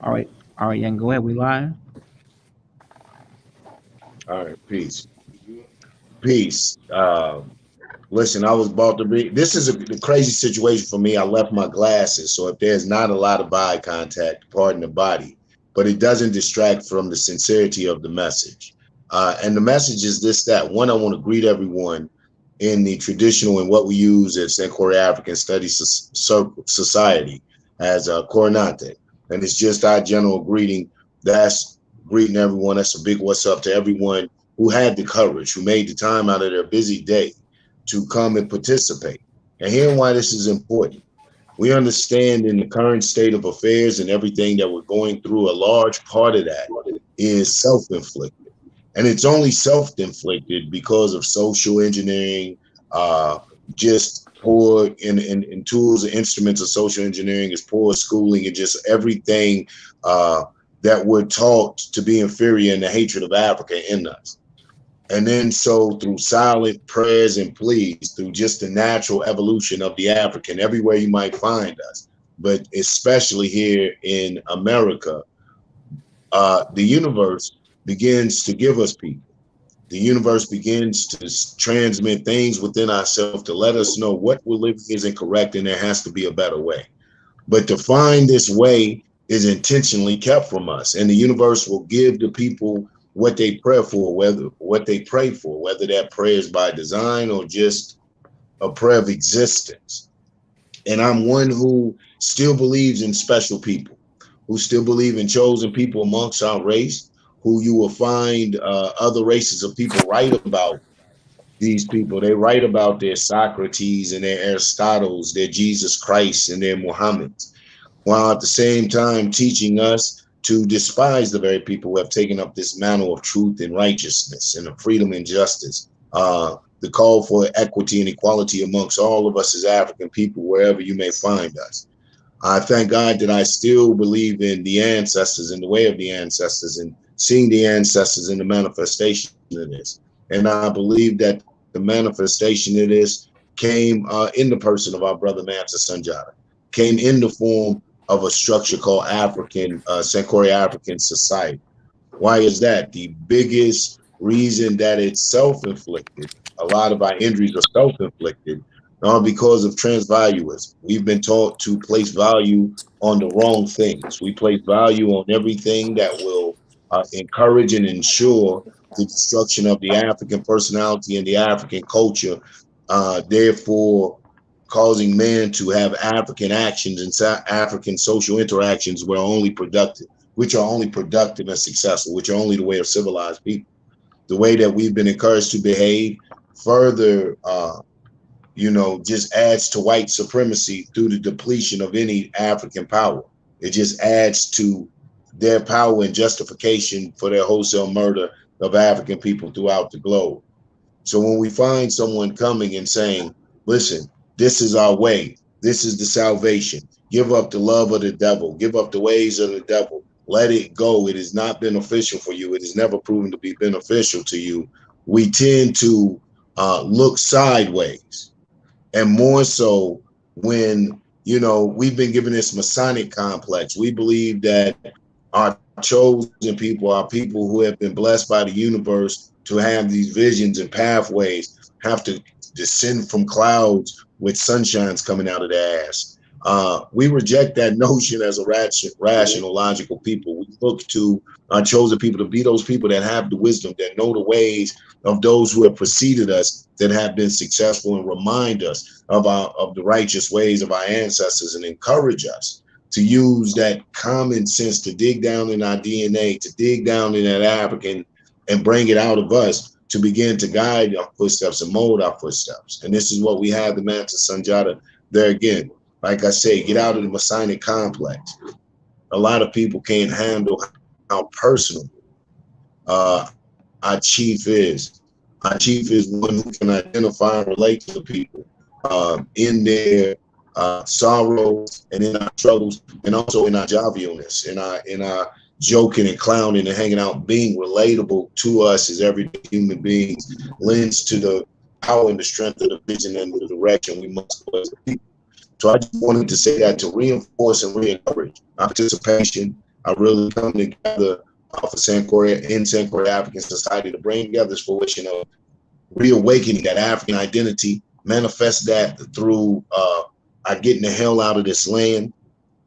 All right, Yang, go ahead. We live. All right, peace. Peace. Listen, I was about to be. This is a crazy situation for me. I left my glasses, so if there's not a lot of eye contact, pardon the body, but it doesn't distract from the sincerity of the message. And the message is this: that one, I want to greet everyone in the traditional and what we use at St. African Studies Society as a Coronante, and it's just our general greeting. That's greeting everyone. That's a big what's up to everyone who had the courage, who made the time out of their busy day to come and participate. And here's why this is important. We understand in the current state of affairs and everything that we're going through, a large part of that is self-inflicted. And it's only self-inflicted because of social engineering, uh, just poor in tools and instruments of social engineering, is poor schooling, and just everything uh, that we're taught to be inferior and the hatred of Africa in us. And then, so through silent prayers and pleas, through just the natural evolution of the African, everywhere you might find us, but especially here in America, the universe begins to give us people. The universe begins to transmit things within ourselves to let us know what we're living isn't correct and there has to be a better way. But to find this way is intentionally kept from us, and the universe will give the people what they pray for, whether that prayer is by design or just a prayer of existence. And I'm one who still believes in special people, who still believe in chosen people amongst our race, who you will find other races of people write about these people. They write about their Socrates and their Aristotles, their Jesus Christ and their Muhammad's, while at the same time teaching us to despise the very people who have taken up this mantle of truth and righteousness and of freedom and justice. The call for equity and equality amongst all of us as African people, wherever you may find us. I thank God that I still believe in the ancestors and the way of the ancestors and seeing the ancestors in the manifestation of this. And I believe that the manifestation of this came in the person of our brother Mansa Sanjata, came in the form of a structure called African, Sencori African Society. Why is that? The biggest reason that it's self-inflicted, a lot of our injuries are self-inflicted, are because of transvaluism. We've been taught to place value on the wrong things. We place value on everything that will encourage and ensure the destruction of the African personality and the African culture, therefore causing man to have African actions and African social interactions which are only productive and successful, which are only the way of civilized people. The way that we've been encouraged to behave further, just adds to white supremacy through the depletion of any African power. It just adds to their power and justification for their wholesale murder of African people throughout the globe. So when we find someone coming and saying, listen, this is our way, this is the salvation, give up the love of the devil, give up the ways of the devil, let it go. It is not beneficial for you. It is never proven to be beneficial to you. We tend to look sideways, and more so when we've been given this Masonic complex. We believe that our chosen people are people who have been blessed by the universe to have these visions and pathways, have to descend from clouds with sunshines coming out of their ass. We reject that notion as a rational, logical people. We look to our chosen people to be those people that have the wisdom, that know the ways of those who have preceded us, that have been successful, and remind us of the righteous ways of our ancestors and encourage us to use that common sense to dig down in our DNA, to dig down in that African and bring it out of us to begin to guide our footsteps and mold our footsteps. And this is what we have the Mansa Sanjata there again. Like I say, get out of the Masonic complex. A lot of people can't handle how personal our chief is. Our chief is one who can identify and relate to the people in their sorrows and in our struggles, and also in our jovialness, in our joking and clowning and hanging out, being relatable to us as everyday human beings, lends to the power and the strength of the vision and the direction we must go as a people. So I just wanted to say that to reinforce and re-encourage our participation I really come together for Sankoria in Sankoria African Society to bring together this fruition of reawakening that African identity, manifest that through getting the hell out of this land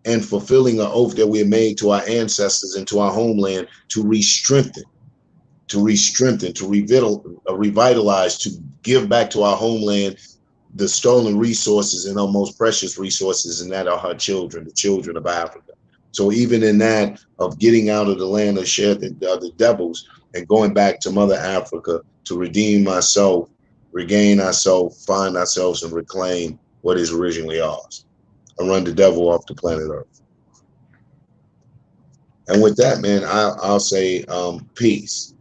and fulfilling an oath that we have made to our ancestors and to our homeland to re-strengthen, to revitalize, to give back to our homeland the stolen resources and our most precious resources, and that are her children, the children of Africa. So even in that of getting out of the land of share the devils and going back to Mother Africa to redeem ourselves, regain ourselves, find ourselves, and reclaim what is originally ours, and run the devil off the planet Earth. And with that, man, I'll say peace.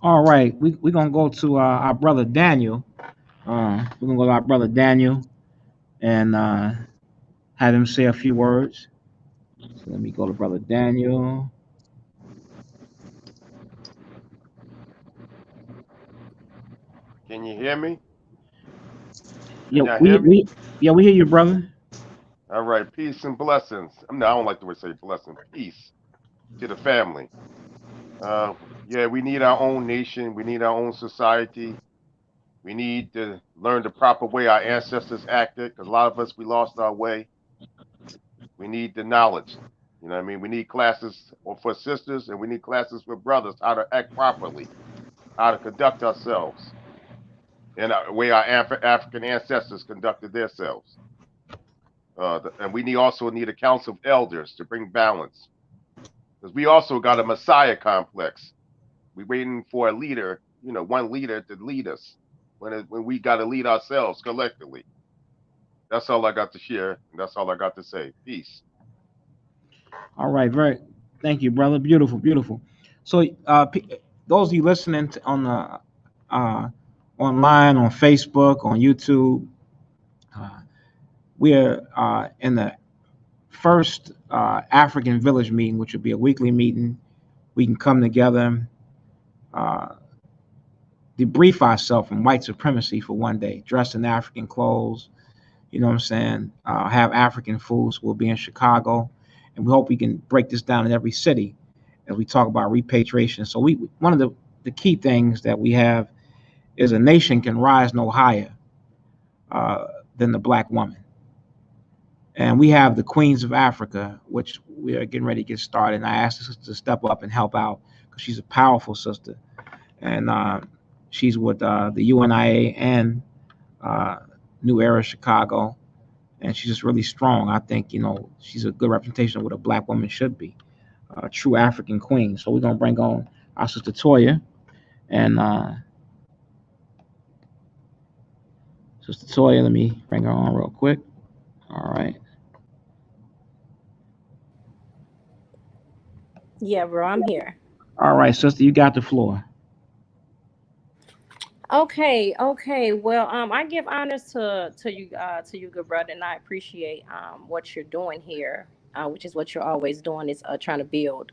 All right, we're gonna go to our brother Daniel. We're gonna go to our brother Daniel and have him say a few words. So let me go to brother Daniel. Can you hear me? Yeah, Can y'all we hear me? we yeah we hear you, brother. All right. Peace and blessings. I don't like the word say blessing. Peace to the family. Uh, yeah, we need our own nation. We need our own society. We need to learn the proper way our ancestors acted, because a lot of us, we lost our way. We need the knowledge. You know what I mean? We need classes for sisters, and we need classes for brothers, how to act properly, how to conduct ourselves in the way our African ancestors conducted themselves. And we also need a council of elders to bring balance, because we also got a messiah complex. We waiting for a leader, one leader to lead us when we got to lead ourselves collectively. That's all I got to share, and that's all I got to say. Peace. All right, very. Thank you, brother. Beautiful, beautiful. So, those of you listening on the uh, online on Facebook, on YouTube, uh, we are in the first African village meeting, which will be a weekly meeting. We can come together, uh, debrief ourselves from white supremacy for one day, dressed in African clothes. You know what I'm saying? Have African foods. We'll be in Chicago, and we hope we can break this down in every city as we talk about repatriation. So we one of the key things that we have is a nation can rise no higher uh, than the black woman. And we have the Queens of Africa, which we are getting ready to get started. And I asked the sister to step up and help out because she's a powerful sister. And she's with the UNIA and uh, New Era Chicago. And she's just really strong. I think, she's a good representation of what a black woman should be, a true African queen. So we're going to bring on our sister Toya. And sister Toya, let me bring her on real quick. All right. Yeah, bro, I'm here. All right, sister, you got the floor. Okay, okay. Well, I give honors to you, good brother, and I appreciate what you're doing here, which is what you're always doing is trying to build.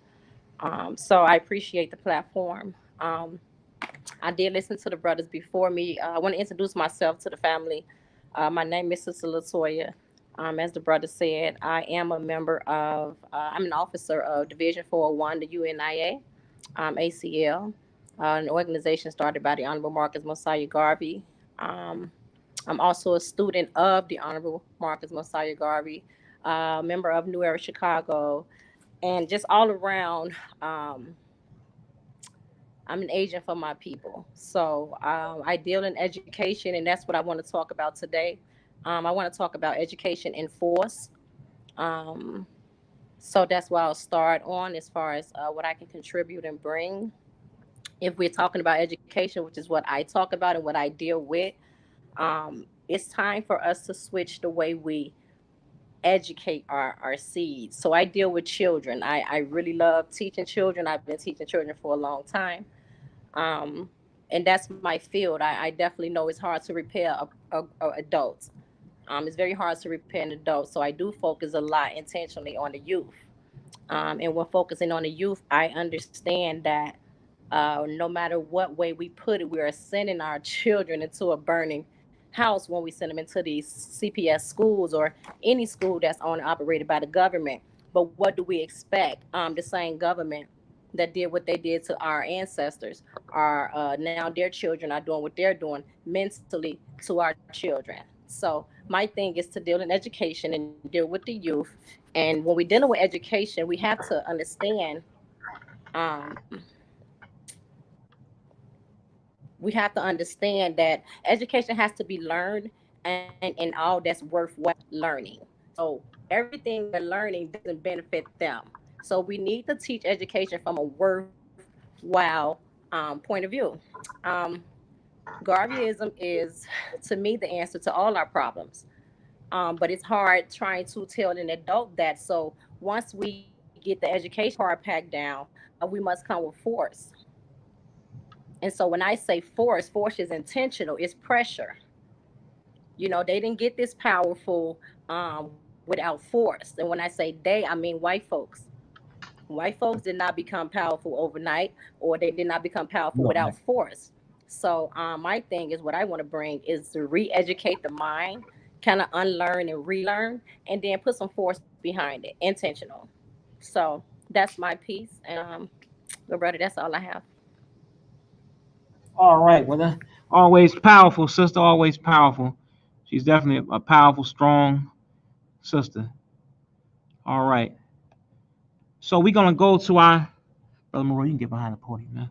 So I appreciate the platform. I did listen to the brothers before me. I want to introduce myself to the family. My name is Sister Latoya. As the brother said, I am a member of. I'm an officer of Division 401, the UNIA, ACL, an organization started by the Honorable Marcus Mosiah Garvey. Um, I'm also a student of the Honorable Marcus Mosiah Garvey, member of New Era Chicago, and just all around. Um, I'm an agent for my people. So I deal in education, and that's what I want to talk about today. I want to talk about education in force. Um, so that's why I'll start on as far as what I can contribute and bring. If we're talking about education, which is what I talk about and what I deal with, it's time for us to switch the way we educate our seeds. So I deal with children. I really love teaching children. I've been teaching children for a long time. Um, and that's my field. I definitely know it's hard to repair a adults. It's very hard to repair an adult. So I do focus a lot intentionally on the youth. And when focusing on the youth, I understand that no matter what way we put it, we are sending our children into a burning house when we send them into these CPS schools or any school that's owned and operated by the government. But what do we expect? The same government that did what they did to our ancestors are now their children are doing what they're doing mentally to our children. So my thing is to deal in education and deal with the youth. And when we're dealing with education, we have to understand um, we have to understand that education has to be learned and all that's worthwhile learning. So everything we're learning doesn't benefit them. So we need to teach education from a worthwhile point of view. Um, Garveyism is, to me, the answer to all our problems. But it's hard trying to tell an adult that. So once we get the education part packed down, we must come with force. And so when I say force, force is intentional, it's pressure. They didn't get this powerful without force. And when I say they, I mean white folks. White folks did not become powerful overnight, or they did not become powerful without Right. force. So my thing is, what I want to bring is to re-educate the mind, kind of unlearn and relearn, and then put some force behind it, intentional. So that's my piece. And well, brother, that's all I have. All right. Well, always powerful, sister. Always powerful. She's definitely a powerful, strong sister. All right. So we're gonna go to our brother Monroe. You can get behind the podium, man.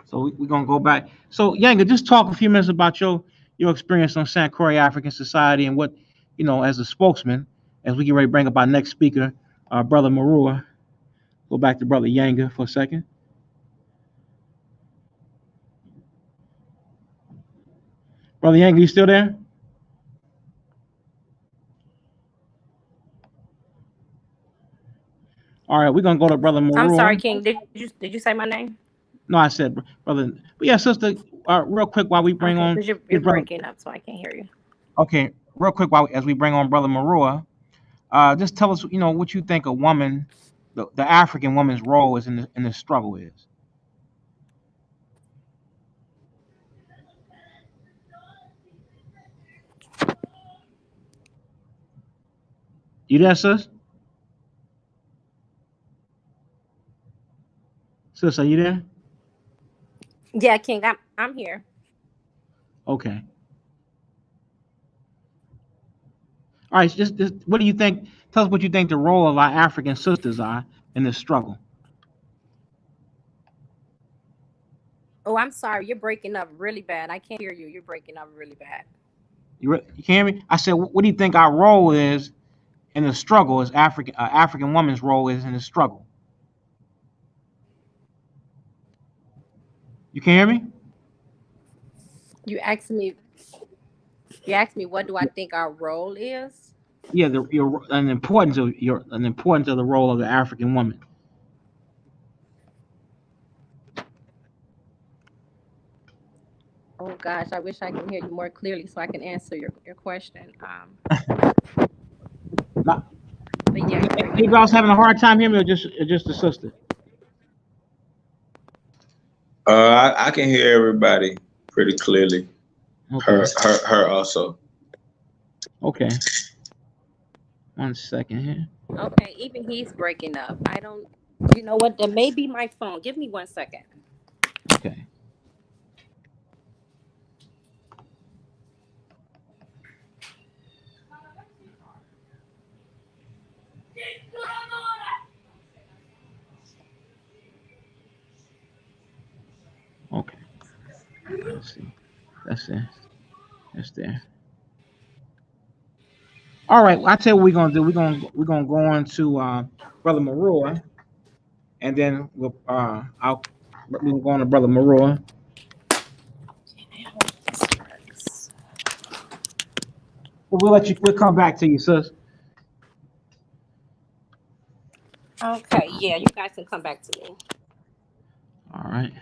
So we're gonna go back. So Yanga, just talk a few minutes about your experience on San Croix African Society and what as a spokesman, as we get ready to bring up our next speaker, brother Marua. Go back to brother Yanga for a second. Brother Yanga, you still there? All right, we're gonna go to brother I'm sorry, Marua. King. Did you say my name? No, I said brother. But yeah, sister, real quick while we bring Okay, on because you're this brother. breaking up, so I can't hear you. Okay, real quick while as we bring on brother Marua, just tell us, what you think a woman, the African woman's role is in the struggle is. You there, sis? Sis, are you there? Yeah, King, I'm here. Okay. All right. Just what do you think? Tell us what you think the role of our African sisters are in this struggle. Oh, I'm sorry. You're breaking up really bad. I can't hear you. You're breaking up really bad. You can hear me? I said, what do you think our role is in the struggle? As African woman's role is in the struggle? You can hear me? You asked me. You asked me what do I think our role is. Yeah, an importance of the role of the African woman. Oh gosh, I wish I can hear you more clearly so I can answer your question. Not, But yeah, you're breaking anybody up else really having a hard bad. time hearing me, or just the sister? I can hear everybody pretty clearly. Okay. Her also. Okay. 1 second here. Okay, even he's breaking up. I don't. You know what? That may be my phone. Give me 1 second. Okay. Okay. Let's see. That's it. That's there. All right. Well, I tell you what we're gonna do. We're gonna go on to brother Marua, and then we'll go on to brother Marua. We'll let you. We'll come back to you, sis. Okay, yeah, you guys can come back to me. All right.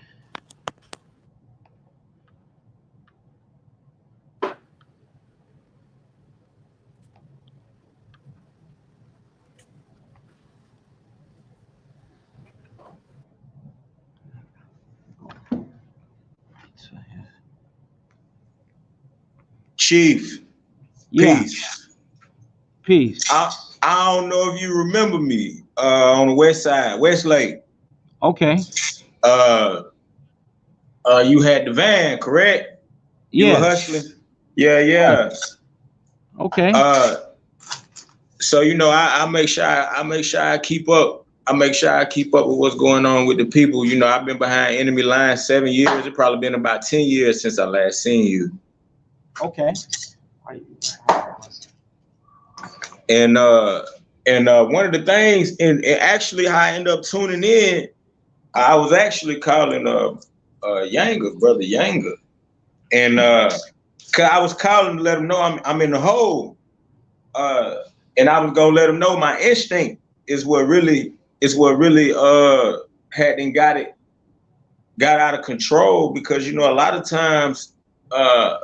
Chief, Yeah, peace. peace. I don't know if you remember me on the west side, Westlake. Okay. Uh, you had the van, correct? You were Yes. hustling. Yeah, Right. yeah. Okay. Uh, so I make sure I keep up. I make sure I keep up with what's going on with the people. I've been behind enemy lines 7 years. It probably been about 10 years since I last seen you. Okay. And one of the things, and actually how I ended up tuning in, I was actually calling Yanga, brother Yanga, and 'cause I was calling to let him know I'm in the hole, and I was gonna let him know my instinct is what really hadn't got out of control, because a lot of times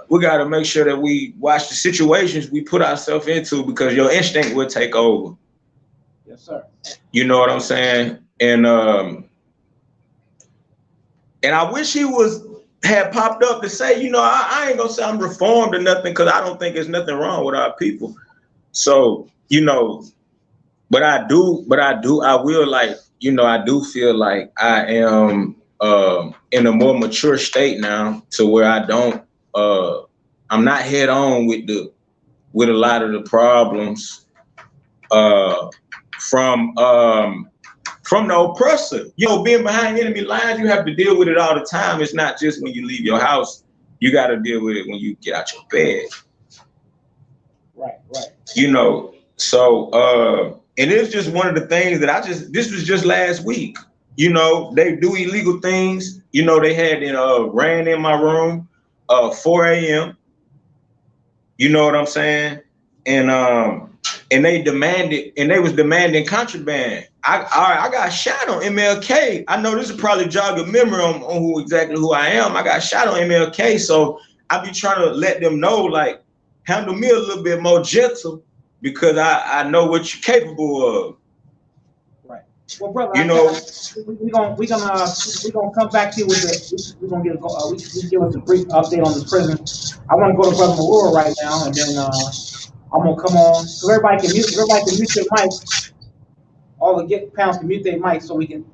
we got to make sure that we watch the situations we put ourselves into, because your instinct will take over. Yes, sir. You know what I'm saying? And I wish he had popped up to say, I ain't gonna say I'm reformed or nothing, because I don't think there's nothing wrong with our people. So, but I will, like, I do feel like I am in a more mature state now, to where I'm not head on with a lot of the problems from the oppressor. Being behind enemy lines, you have to deal with it all the time. It's not just when you leave your house. You got to deal with it when you get out your bed. Right. So and it's just one of the things that this was just last week. They do illegal things. They had ran in my room 4 a.m. You know what I'm saying? And they was demanding contraband. I got shot on MLK. I know this will probably jog your memory on who I am. I got shot on MLK, so I be trying to let them know, like, handle me a little bit more gentle, because I know what you're capable of. Right. Well, brother, We we gonna come back to you with we're gonna give we give us a brief update on the prison. I want to go to Brother Marura right now, and then I'm gonna come on, so everybody can mute their mic. All the panels can mute their mic, so we can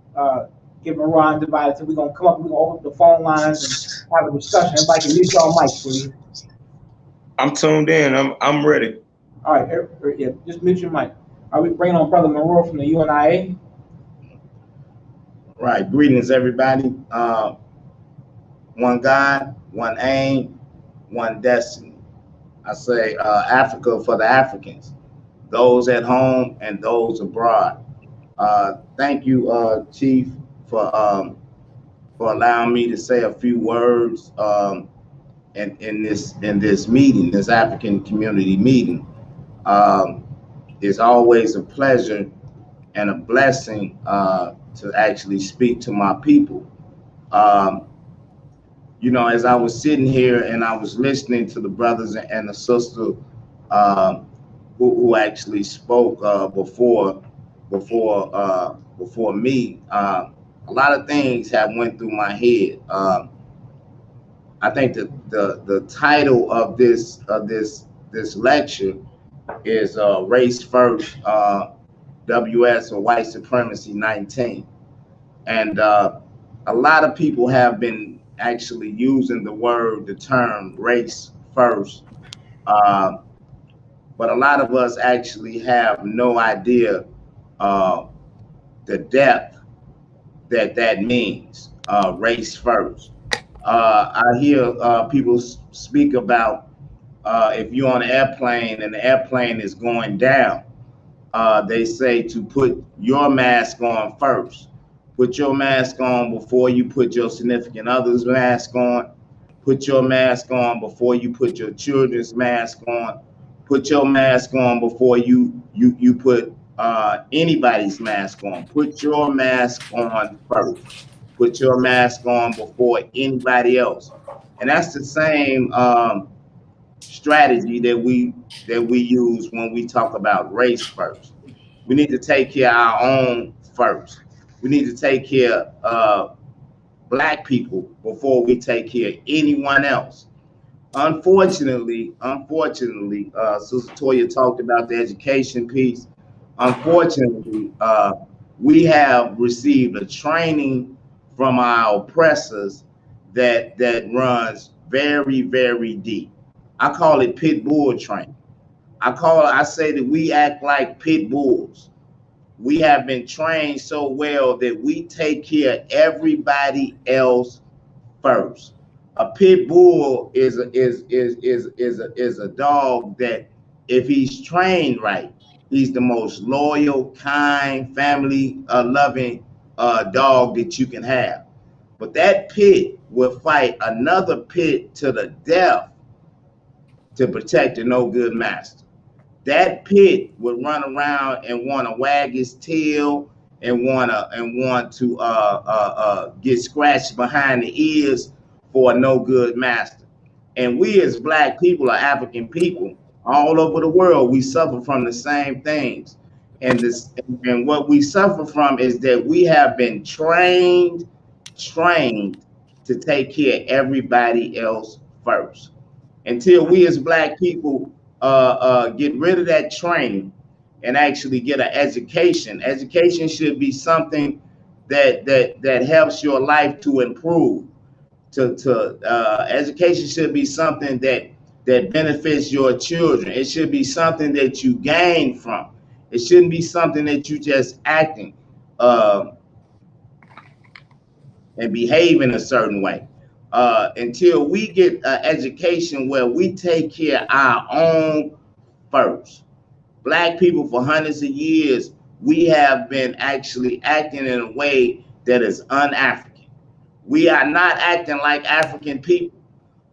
give Marura undivided. So we're gonna come up, we're gonna open up the phone lines and have a discussion. Everybody can mute y'all mics, please. I'm tuned in. I'm ready. All right, yeah, just mute your mic. Are we bringing on Brother Marura from the UNIA? Right. Greetings, everybody. One God, one aim, one destiny. I say Africa for the Africans, those at home and those abroad. Thank you, Chief, for allowing me to say a few words in this meeting, this African community meeting. It's always a pleasure and a blessing to actually speak to my people. Um, as I was sitting here and I was listening to the brothers and the sister um, who actually spoke before me, a lot of things have went through my head. I think that the title of this lecture is Race First, WS, or White Supremacy 19. And a lot of people have been actually using the term race first. Uh, but a lot of us actually have no idea uh, the depth that means, race first. I hear people speak about if you're on an airplane and the airplane is going down, they say to put your mask on first. Put your mask on before you put your significant other's mask on. Put your mask on before you put your children's mask on. Put your mask on before you put anybody's mask on. Put your mask on first. Put your mask on before anybody else. And that's the same strategy that we use when we talk about race first. We need to take care of our own first. We need to take care of Black people before we take care of anyone else. Unfortunately, Sister Toya talked about the education piece. Unfortunately, we have received a training from our oppressors that runs very, very deep. I call it pit bull training. I say that we act like pit bulls. We have been trained so well that we take care of everybody else first. A pit bull is a dog that, if he's trained right, he's the most loyal, kind, family loving dog that you can have. But that pit will fight another pit to the death to protect the no good master. That pit would run around and want to wag his tail and want to get scratched behind the ears for a no good master. And we as black people or African people all over the world, we suffer from the same things. And what we suffer from is that we have been trained to take care of everybody else first. Until we as black people get rid of that training and actually get an education. Education should be something that helps your life to improve. To education should be something that benefits your children. It should be something that you gain from. It shouldn't be something that you just acting uh, and behave in a certain way. Until we get an education where we take care of our own first. Black people for hundreds of years, we have been actually acting in a way that is un-African. We are not acting like African people.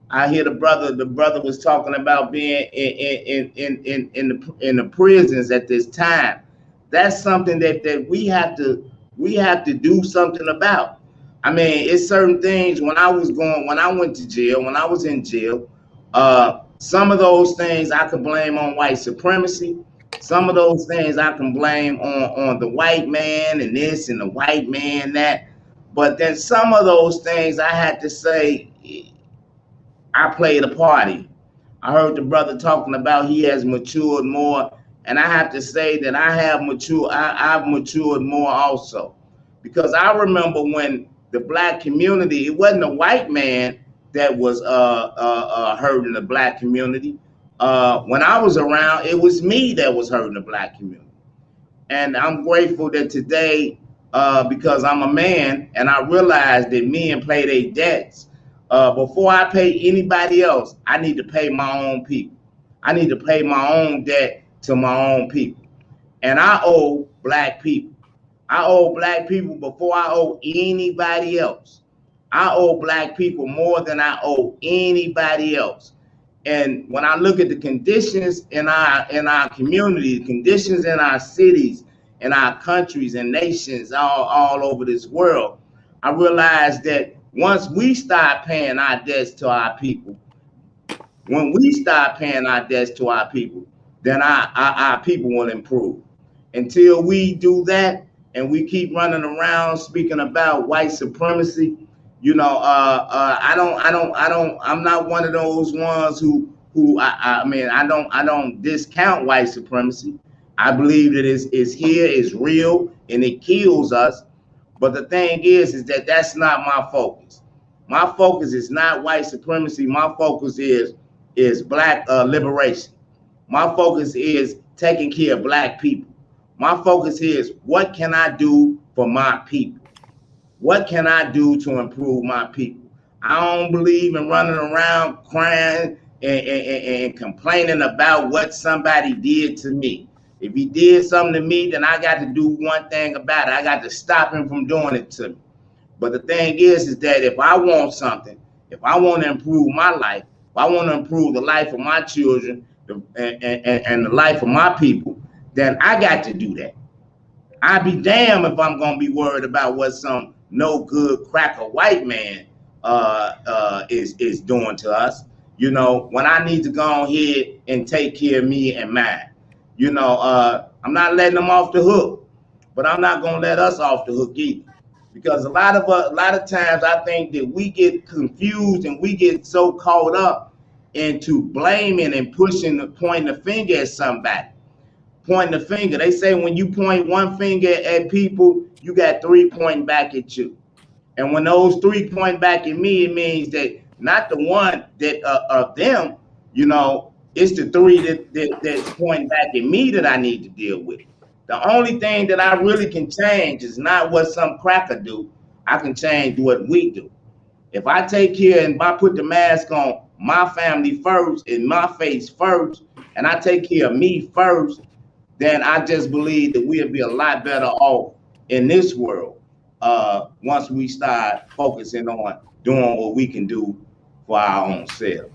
I hear the brother was talking about being in the prisons at this time. That's something that we have to do something about. I mean, it's certain things when I went to jail, when I was in jail, some of those things I could blame on white supremacy. Some of those things I can blame on the white man and this and the white man that. But then some of those things I had to say I played a party. I heard the brother talking about he has matured more, and I have to say that I've matured more also, because I remember when the black community, it wasn't a white man that was hurting the black community. When I was around, it was me that was hurting the black community. And I'm grateful that today, because I'm a man and I realize that men pay their debts. Before I pay anybody else, I need to pay my own people. I need to pay my own debt to my own people. And I owe black people. I owe black people before I owe anybody else. I owe black people more than I owe anybody else. And when I look at the conditions in our community, the conditions in our cities, in our countries and nations all over this world, I realize that once we start paying our debts to our people, when we start paying our debts to our people, then our people will improve. Until we do that and we keep running around speaking about white supremacy, I'm not one of those ones who I don't discount white supremacy. I believe that it's here, it's real, and it kills us. But the thing is that that's not my focus. My focus is not white supremacy. My focus is black liberation. My focus is taking care of black people. My focus is, what can I do for my people? What can I do to improve my people? I don't believe in running around crying and complaining about what somebody did to me. If he did something to me, then I got to do one thing about it. I got to stop him from doing it to me. But the thing is that if I want something, if I want to improve my life, if I want to improve the life of my children and the life of my people, then I got to do that. I'd be damned if I'm gonna be worried about what some no good cracker white man is doing to us. When I need to go ahead and take care of me and mine. I'm not letting them off the hook, but I'm not gonna let us off the hook either. Because a lot of times I think that we get confused and we get so caught up into blaming and pointing the finger at somebody. Pointing the finger. They say when you point one finger at people, you got 3 pointing back at you. And when those 3 point back at me, it means that not the one that of them, you know, it's the 3 that's pointing back at me that I need to deal with. The only thing that I really can change is not what some cracker do. I can change what we do. If I take care and I put the mask on my family first, in my face first, and I take care of me first, then I just believe that we'll be a lot better off in this world once we start focusing on doing what we can do for our own self.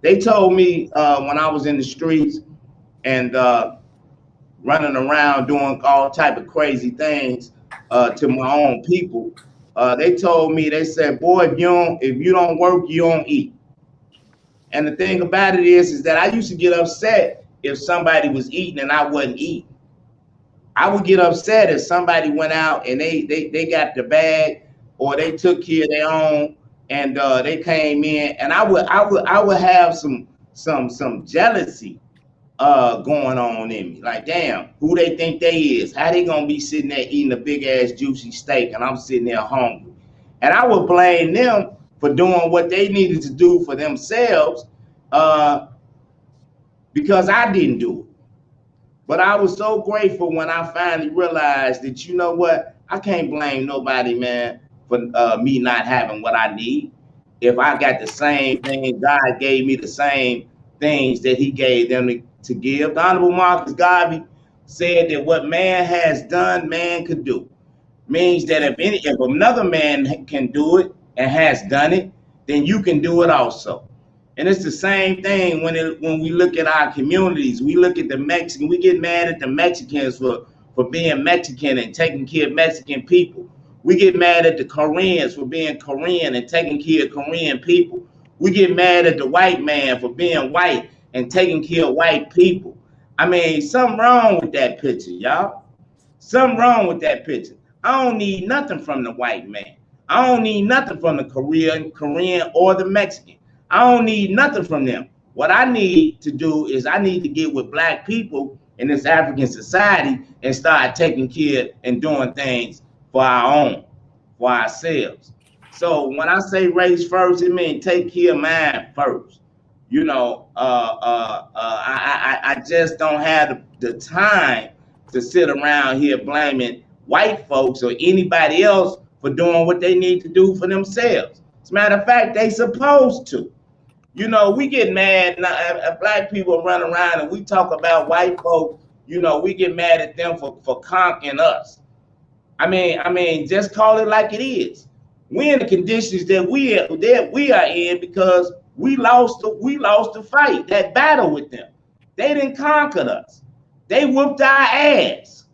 They told me when I was in the streets and running around doing all type of crazy things to my own people, they told me, they said, boy, if you don't work, you don't eat. And the thing about it is that I used to get upset if somebody was eating and I wasn't eating. I would get upset if somebody went out and they got the bag or they took care of their own and they came in, and I would have some jealousy going on in me. Like, damn, who they think they is? How they gonna be sitting there eating a big ass juicy steak and I'm sitting there hungry? And I would blame them for doing what they needed to do for themselves because I didn't do it. But I was so grateful when I finally realized that, you know what, I can't blame nobody, man, for me not having what I need. If I got the same thing, God gave me the same things that he gave them to give. The Honorable Marcus Garvey said that what man has done, man could do. Means that if another man can do it and has done it, then you can do it also. And it's the same thing when we look at our communities. We look at the Mexican, we get mad at the Mexicans for being Mexican and taking care of Mexican people. We get mad at the Koreans for being Korean and taking care of Korean people. We get mad at the white man for being white and taking care of white people. I mean, something wrong with that picture, y'all. Something wrong with that picture. I don't need nothing from the white man. I don't need nothing from the Korean or the Mexican. I don't need nothing from them. What I need to do is I need to get with black people in this African society and start taking care and doing things for our own, for ourselves. So when I say race first, it means take care of mine first. You know, I just don't have the time to sit around here blaming white folks or anybody else for doing what they need to do for themselves. As a matter of fact, they supposed to. You know, we get mad now, black people run around and we talk about white folks, you know, we get mad at them for conquering us. I mean, just call it like it is. We're in the conditions that we are in because we lost the fight, that battle with them. They didn't conquer us. They whooped our ass.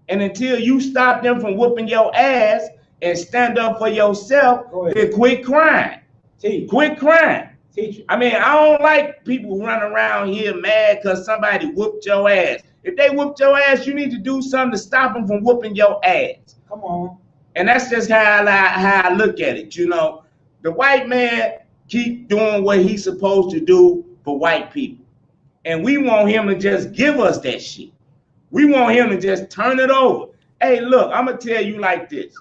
And until you stop them from whooping your ass and stand up for yourself, then quit crying. Quit crying. I mean, I don't like people running around here mad because somebody whooped your ass. If they whooped your ass, you need to do something to stop them from whooping your ass. Come on. And that's just how I look at it. You know, the white man keep doing what he's supposed to do for white people. And we want him to just give us that shit. We want him to just turn it over. Hey, look, I'm going to tell you like this.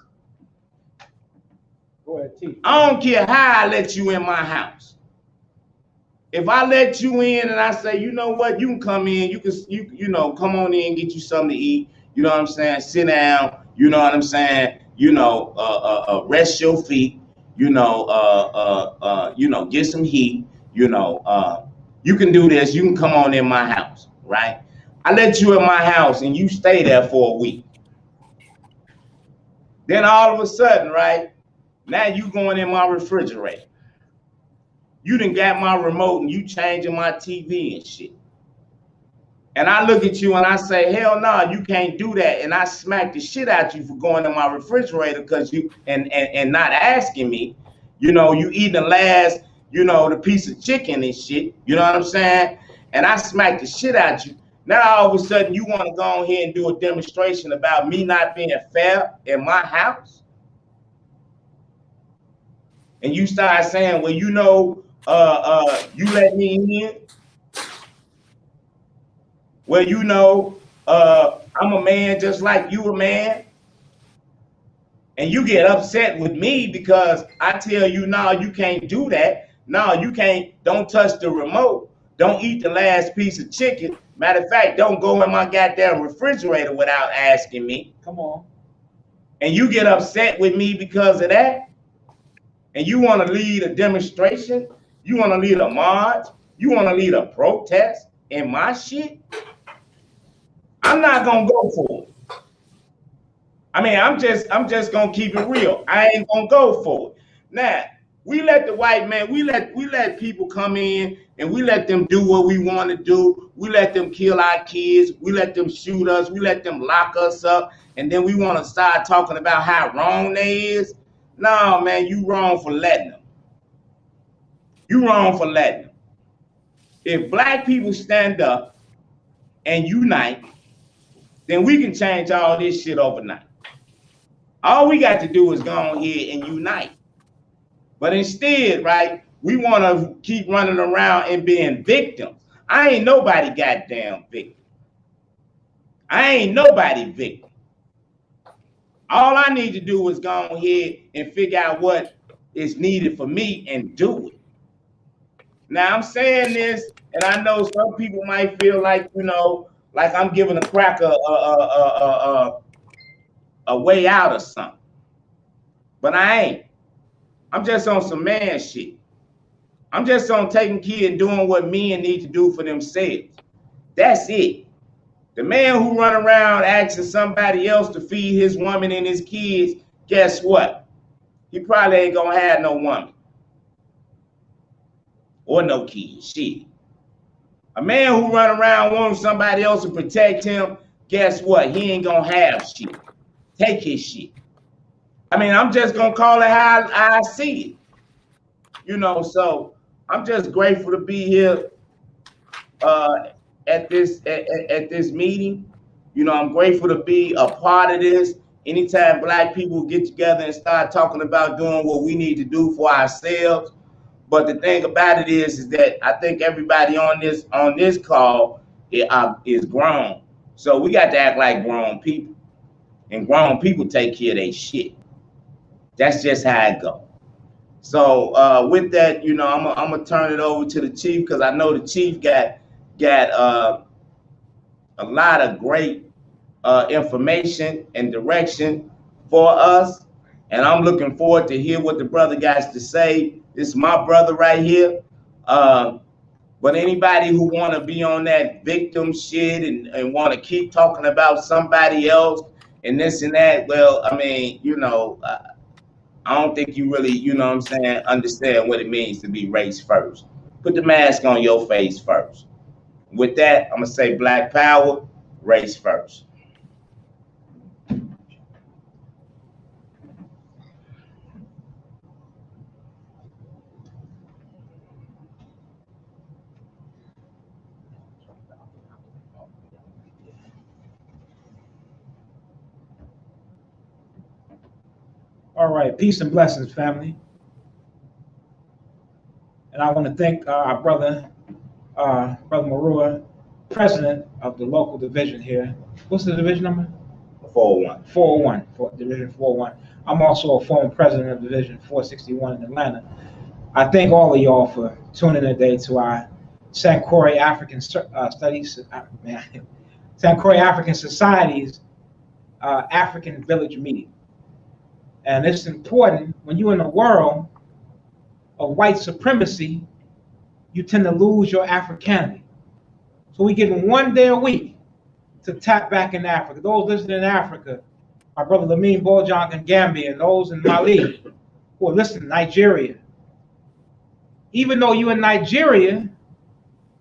Go ahead, T. I don't care how I let you in my house. If I let you in and I say, you know what, you can come in, you know, come on in and get you something to eat. You know what I'm saying? Sit down. You know what I'm saying? You know, rest your feet. You know, get some heat. You know, you can do this. You can come on in my house, right? I let you in my house and you stay there for a week. Then all of a sudden, right, now you going in my refrigerator. You done got my remote and you changing my TV and shit. And I look at you and I say, hell no, you can't do that. And I smack the shit out you for going in my refrigerator because you and not asking me. You know, you eating the last, you know, the piece of chicken and shit. You know what I'm saying? And I smack the shit out you. Now all of a sudden you want to go on here and do a demonstration about me not being fair in my house. And you start saying, well, you know, You let me in. Well, I'm a man just like you a man. And you get upset with me because I tell you, no, you can't do that. No, you can't. Don't touch the remote. Don't eat the last piece of chicken. Matter of fact, don't go in my goddamn refrigerator without asking me. Come on. And you get upset with me because of that. And you want to lead a demonstration. You want to lead a march. You want to lead a protest in my shit. I'm not gonna go for it. I mean, I'm just gonna keep it real. I ain't gonna go for it. Now, we let the white man, we let people come in and we let them do what we want to do. We let them kill our kids. We let them shoot us. We let them lock us up. And then we want to start talking about how wrong they is. No, man, you wrong for letting them. You wrong for letting them. If black people stand up and unite, then we can change all this shit overnight. All we got to do is go on here and unite. But instead, right, we want to keep running around and being victims. I ain't nobody goddamn victim. I ain't nobody victim. All I need to do is go on here and figure out what is needed for me and do it. Now I'm saying this, and I know some people might feel like, like I'm giving a cracker a way out or something. But I ain't. I'm just on some man shit. I'm just on taking care and doing what men need to do for themselves. That's it. The man who run around asking somebody else to feed his woman and his kids, guess what? He probably ain't gonna have no woman or no kids. Shit. A man who run around wanting somebody else to protect him, guess what? He ain't gonna have shit. Take his shit. I mean, I'm just gonna call it how I see it. So I'm just grateful to be here at this meeting. I'm grateful to be a part of this. Anytime black people get together and start talking about doing what we need to do for ourselves. But the thing about it is that I think everybody on this call is grown. So we got to act like grown people. And grown people take care of their shit. That's just how it goes. So with that, I'm gonna turn it over to the chief because I know the chief got a lot of great information and direction for us, and I'm looking forward to hear what the brother got to say. This is my brother right here. But anybody who want to be on that victim shit and want to keep talking about somebody else and this and that, well, I mean, I don't think you really, understand what it means to be race first. Put the mask on your face first. With that, I'm going to say black power, race first. All right, peace and blessings, family. And I want to thank our brother Marua, president of the local division here. What's the division number? 401. 401, Division 401. I'm also a former president of Division 461 in Atlanta. I thank all of y'all for tuning in today to our Sankore African Studies, Sankore African Society's African Village meeting. And it's important when you're in a world of white supremacy, you tend to lose your Africanity. So we give them 1 day a week to tap back in Africa. Those listening in Africa, my brother Lamine Bojang in Gambia, and those in Mali who are listening, Nigeria. Even though you're in Nigeria,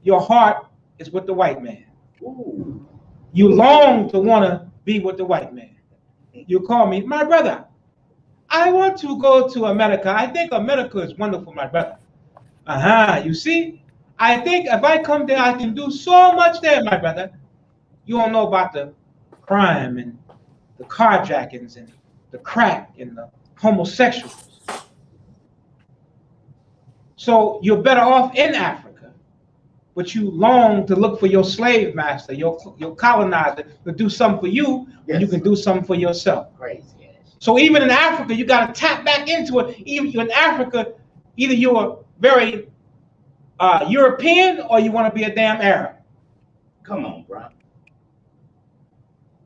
your heart is with the white man. Ooh. You long to want to be with the white man. You call me, my brother, I want to go to America. I think America is wonderful, my brother. You see? I think if I come there, I can do so much there, my brother. You don't know about the crime and the carjackings and the crack and the homosexuals. So you're better off in Africa, but you long to look for your slave master, your colonizer, to do something for you when you can do something for yourself. Crazy. So even in Africa, you got to tap back into it. Even in Africa, either you're very European or you want to be a damn Arab. Come on, bro.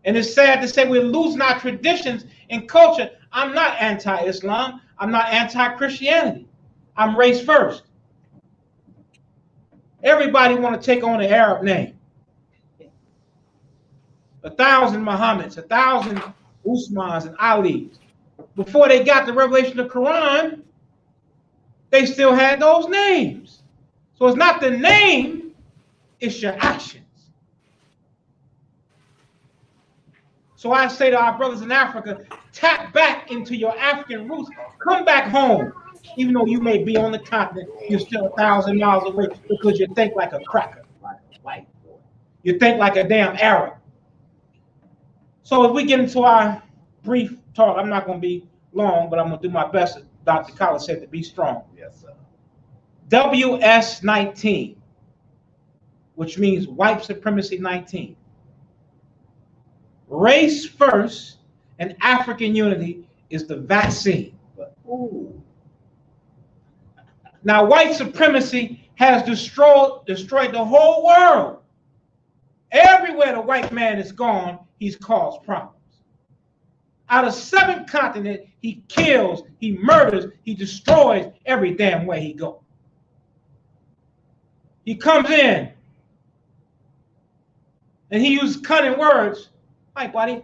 And it's sad to say we're losing our traditions and culture. I'm not anti-Islam. I'm not anti-Christianity. I'm race first. Everybody want to take on an Arab name. 1,000 Muhammads, 1,000 Usmans and Alis. Before they got the revelation of the Quran, they still had those names. So it's not the name, it's your actions. So I say to our brothers in Africa, tap back into your African roots. Come back home. Even though you may be on the continent, you're still 1,000 miles away because you think like a cracker, like a white boy. You think like a damn Arab. So if we get into our brief talk, I'm not going to be long, but I'm going to do my best, as Dr. Collins said, to be strong. Yes, sir. WS19, which means White Supremacy 19. Race first and African unity is the vaccine. Ooh. Now, white supremacy has destroyed the whole world. Everywhere the white man is gone, he's caused problems. Out of 7 continents, he kills, he murders, he destroys every damn way he goes. He comes in and he uses cunning words. Hi, buddy.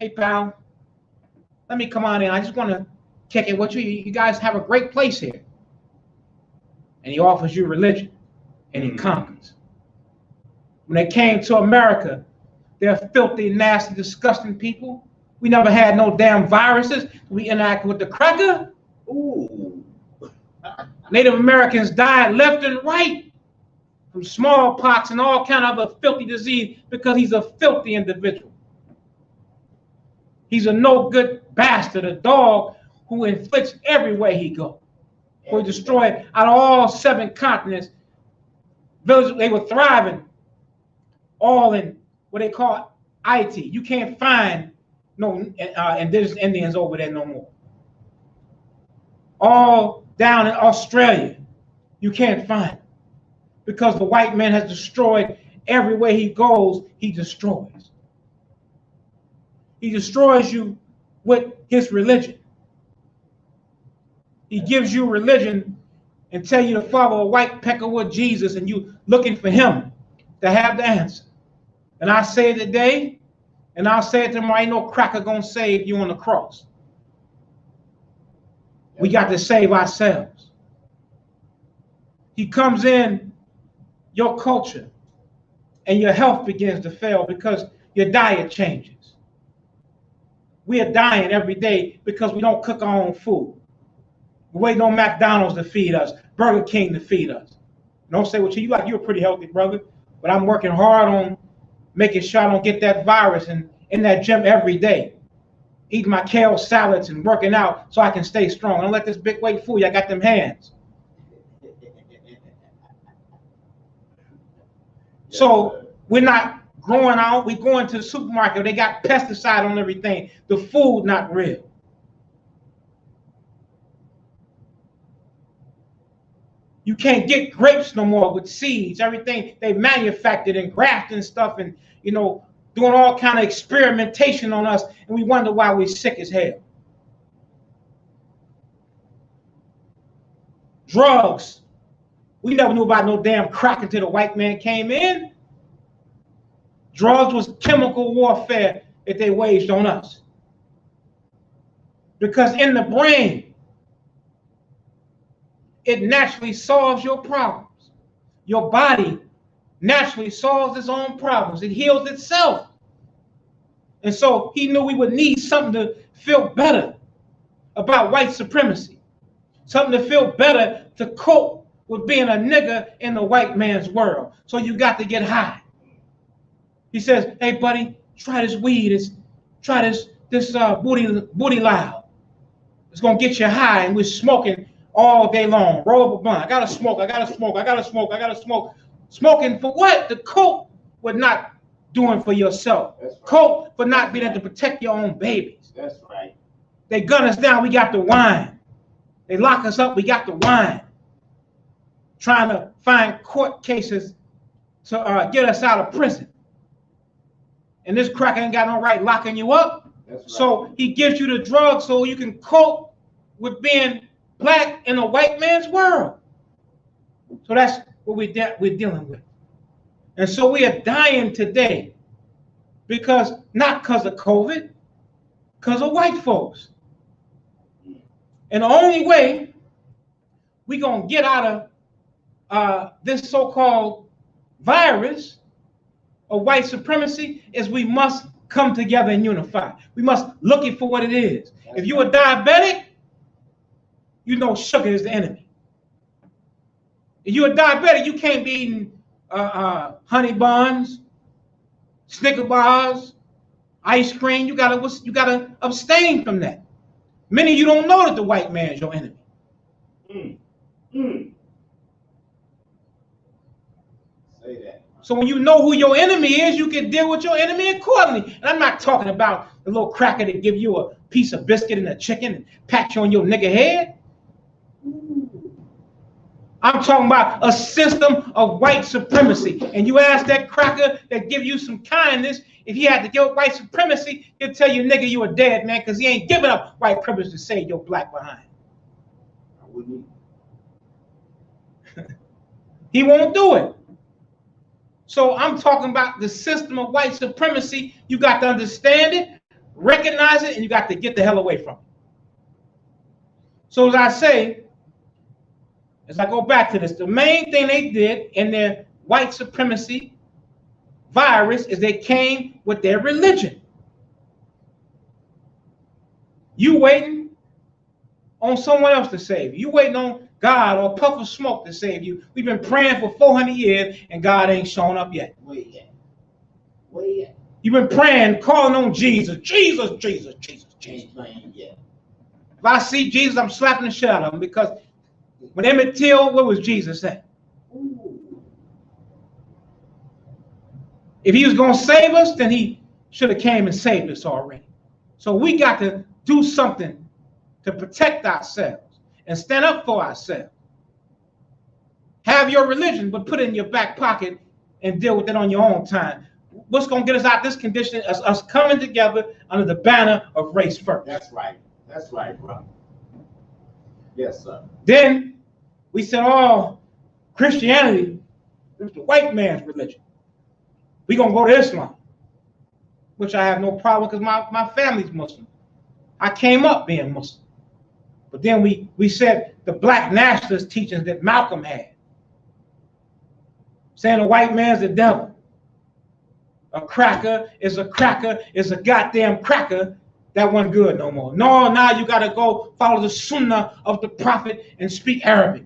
Hey, pal. Let me come on in. I just want to kick it with you. You guys have a great place here. And he offers you religion, and he conquers. When they came to America, they're filthy, nasty, disgusting people. We never had no damn viruses. We interacted with the cracker. Ooh. Native Americans died left and right from smallpox and all kind of a filthy disease because he's a filthy individual. He's a no good bastard, a dog who inflicts every way he goes. Who destroyed out of all 7 continents. Villages, they were thriving all in what they call IT. You can't find no indigenous Indians over there no more. All down in Australia, you can't find them because the white man has destroyed every way he goes, he destroys. He destroys you with his religion. He gives you religion and tell you to follow a white peckerwood Jesus and you looking for him to have the answer. And I say it today, and I'll say it tomorrow, ain't no cracker gonna save you on the cross. We got to save ourselves. He comes in your culture and your health begins to fail because your diet changes. We are dying every day because we don't cook our own food. We wait on McDonald's to feed us, Burger King to feed us. Don't say, well, you're a pretty healthy brother, but I'm working hard on making sure I don't get that virus and in that gym every day. Eating my kale salads and working out so I can stay strong. Don't let this big weight fool you. I got them hands. So we're not growing out. We go into the supermarket. They got pesticide on everything. The food not real. You can't get grapes no more with seeds. Everything they manufactured and grafted and stuff and, doing all kind of experimentation on us. And we wonder why we're sick as hell. Drugs. We never knew about no damn crack until the white man came in. Drugs was chemical warfare that they waged on us. Because in the brain, it naturally solves your problems. Your body naturally solves its own problems. It heals itself. And so he knew we would need something to feel better about white supremacy. Something to feel better to cope with being a nigger in the white man's world. So you got to get high. He says, hey, buddy, try this weed. Try this booty loud. It's going to get you high. And we're smoking all day long. Roll up a blunt. I gotta smoke. I gotta smoke. I gotta smoke. I gotta smoke. Smoking for what? The coke would not doing for yourself. Right. Coke for not being able to protect your own babies. That's right. They gun us down. We got the wine. They lock us up. We got the wine. Trying to find court cases to get us out of prison. And this cracker ain't got no right locking you up. That's right. So he gives you the drug so you can cope with being black in a white man's world. So that's what we're dealing with. And so we are dying today not because of COVID, because of white folks. And the only way we're going to get out of this so-called virus of white supremacy is we must come together and unify. We must look it for what it is. If you're a diabetic, you know sugar is the enemy. If you're a diabetic, you can't be eating honey buns, Snicker bars, ice cream. You gotta abstain from that. Many of you don't know that the white man is your enemy. Say that. So when you know who your enemy is, you can deal with your enemy accordingly. And I'm not talking about the little cracker that give you a piece of biscuit and a chicken and pat you on your nigga head. I'm talking about a system of white supremacy. And you ask that cracker that give you some kindness, if he had to give up white supremacy, he'll tell you, nigga, you a dead man, because he ain't giving up white privilege to save your black behind. I wouldn't. He won't do it. So I'm talking about the system of white supremacy. You got to understand it, recognize it, and you got to get the hell away from it. So as I say, as I go back to this, the main thing they did in their white supremacy virus is they came with their religion. You waiting on someone else to save you. You waiting on God or a puff of smoke to save you. We've been praying for 400 years and God ain't shown up yet. Where yet? You've been praying, calling on Jesus. Jesus. Ain't playing yet. If I see Jesus, I'm slapping the shit out of him, because when Emmett Till, where was Jesus at? If he was going to save us, then he should have came and saved us already. So we got to do something to protect ourselves and stand up for ourselves. Have your religion, but put it in your back pocket and deal with it on your own time. What's going to get us out of this condition is us coming together under the banner of race first. That's right, bro. Yes, sir. Then we said, oh, Christianity is the white man's religion. We're going to go to Islam, which I have no problem because my family's Muslim. I came up being Muslim. But then we said the black nationalist teachings that Malcolm had, saying the white man's the devil. A cracker is a goddamn cracker. That wasn't good no more. No, now you got to go follow the sunnah of the prophet and speak Arabic.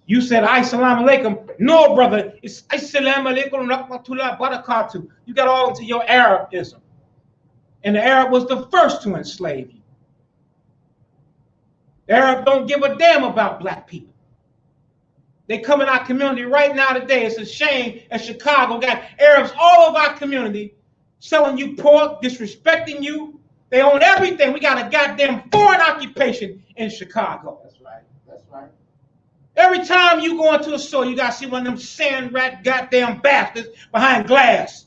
You said, Assalamu alaikum. No, brother, it's Assalamu alaikum rahmatullah barakatuh. You got all into your Arabism. And the Arab was the first to enslave you. The Arab don't give a damn about black people. They come in our community right now today. It's a shame that Chicago got Arabs all over our community selling you pork, disrespecting you. They own everything. We got a goddamn foreign occupation in Chicago. That's right. Every time you go into a store, you got to see one of them sand rat goddamn bastards behind glass.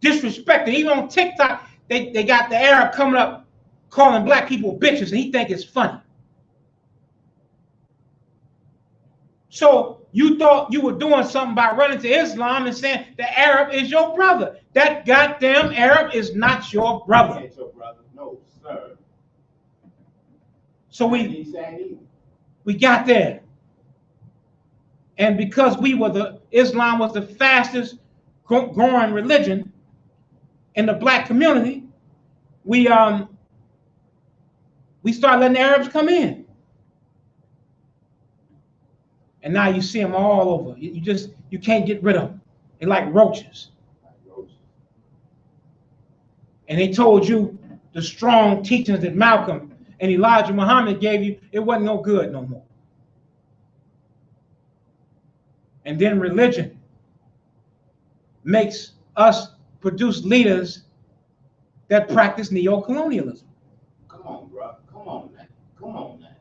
Disrespecting. Even on TikTok, they got the Arab coming up calling black people bitches, and he think it's funny. So you thought you were doing something by running to Islam and saying the Arab is your brother. That goddamn Arab is not your brother. Ain't your brother. No, sir. So we got there. And because Islam was the fastest growing religion in the black community, we started letting the Arabs come in. And now you see them all over. You can't get rid of them. They're like roaches. And they told you the strong teachings that Malcolm and Elijah Muhammad gave you, it wasn't no good no more. And then religion makes us produce leaders that practice neo-colonialism. Come on, bro. Come on, man. Come on, man.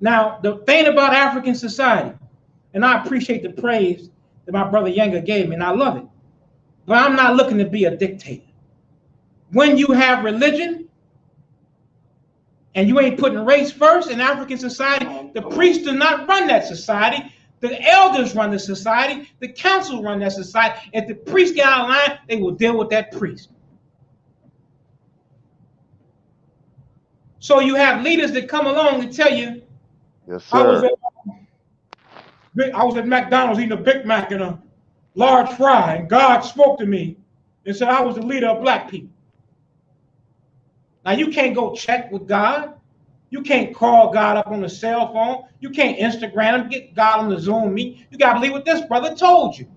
Now, the thing about African society, and I appreciate the praise that my brother Yenga gave me, and I love it, but I'm not looking to be a dictator. When you have religion and you ain't putting race first in African society, the priests do not run that society. The elders run the society. The council run that society. If the priests get out of line, they will deal with that priest. So you have leaders that come along and tell you, Yes, sir. I was at McDonald's eating a Big Mac and a large fry, and God spoke to me and said I was the leader of black people. Now, you can't go check with God. You can't call God up on the cell phone. You can't Instagram him, get God on the Zoom meet. You got to believe what this brother told you.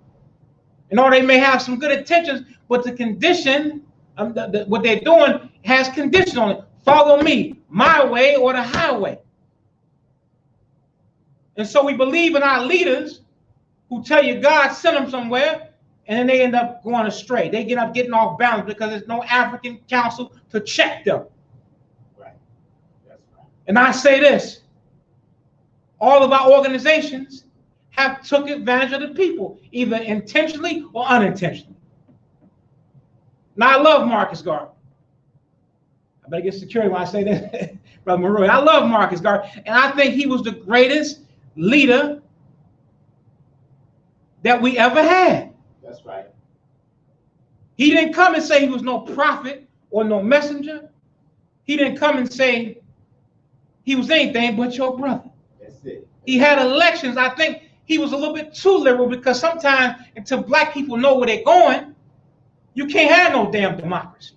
And or they may have some good intentions, but the condition, what they're doing has condition on it. Follow me, my way or the highway. And so we believe in our leaders who tell you God sent them somewhere, and then they end up going astray. They end up getting off balance because there's no African council to check them. Right. That's right. And I say this, all of our organizations have took advantage of the people, either intentionally or unintentionally. Now, I love Marcus Garvey. I better get security when I say this, Brother Maroon. I love Marcus Garvey, and I think he was the greatest leader that we ever had. That's right. He didn't come and say he was no prophet or no messenger. He didn't come and say he was anything but your brother. That's it. He had elections. I think he was a little bit too liberal because sometimes until black people know where they're going, you can't have no damn democracy.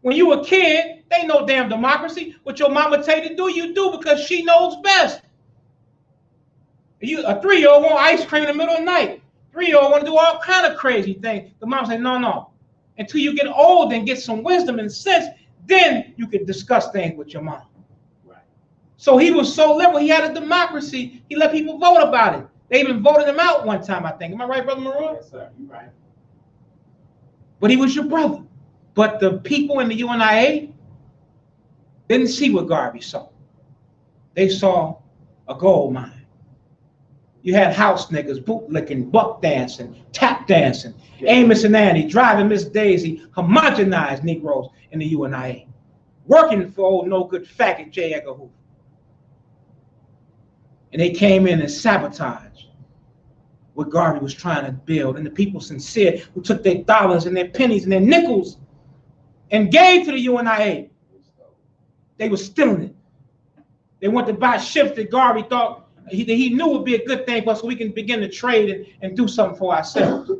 When you a kid, they no damn democracy. What your mama tell you to do, you do because she knows best. A 3-year-old want ice cream in the middle of the night. 3-year-old want to do all kind of crazy things. The mom said, no. Until you get old and get some wisdom and sense, then you can discuss things with your mom. Right. So he was so liberal. He had a democracy. He let people vote about it. They even voted him out one time, I think. Am I right, Brother Maroon? Yes, sir. You're right. But he was your brother. But the people in the UNIA didn't see what Garvey saw. They saw a gold mine. You had house niggas, bootlicking, buck dancing, tap dancing, Amos and Annie, driving Miss Daisy, homogenized Negroes in the UNIA, working for old no good faggot J. Edgar Hoover. And they came in and sabotaged what Garvey was trying to build. And the people sincere who took their dollars and their pennies and their nickels and gave to the UNIA, they were stealing it. They went to buy ships that Garvey thought he knew would be a good thing for us so we can begin to trade and do something for ourselves.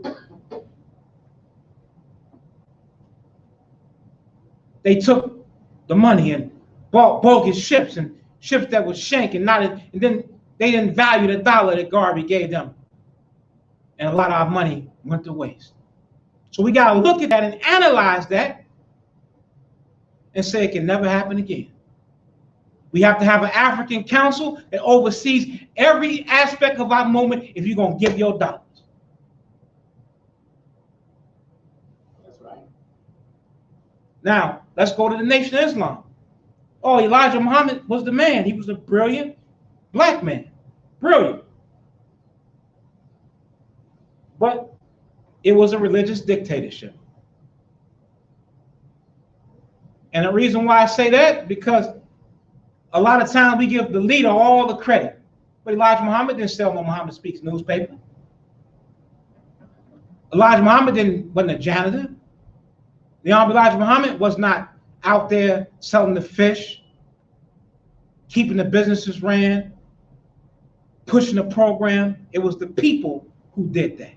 They took the money and bought bogus ships and ships that was shank and then they didn't value the dollar that Garvey gave them. And a lot of our money went to waste. So we got to look at that and analyze that and say it can never happen again. We have to have an African council that oversees every aspect of our movement if you're going to give your dollars. That's right. Now, let's go to the Nation of Islam. Oh, Elijah Muhammad was the man. He was a brilliant black man. Brilliant. But it was a religious dictatorship. And the reason why I say that, because a lot of times we give the leader all the credit. But Elijah Muhammad didn't sell no Muhammad Speaks newspaper. Elijah Muhammad wasn't a janitor. The Honorable Elijah Muhammad was not out there selling the fish, keeping the businesses ran, pushing the program. It was the people who did that.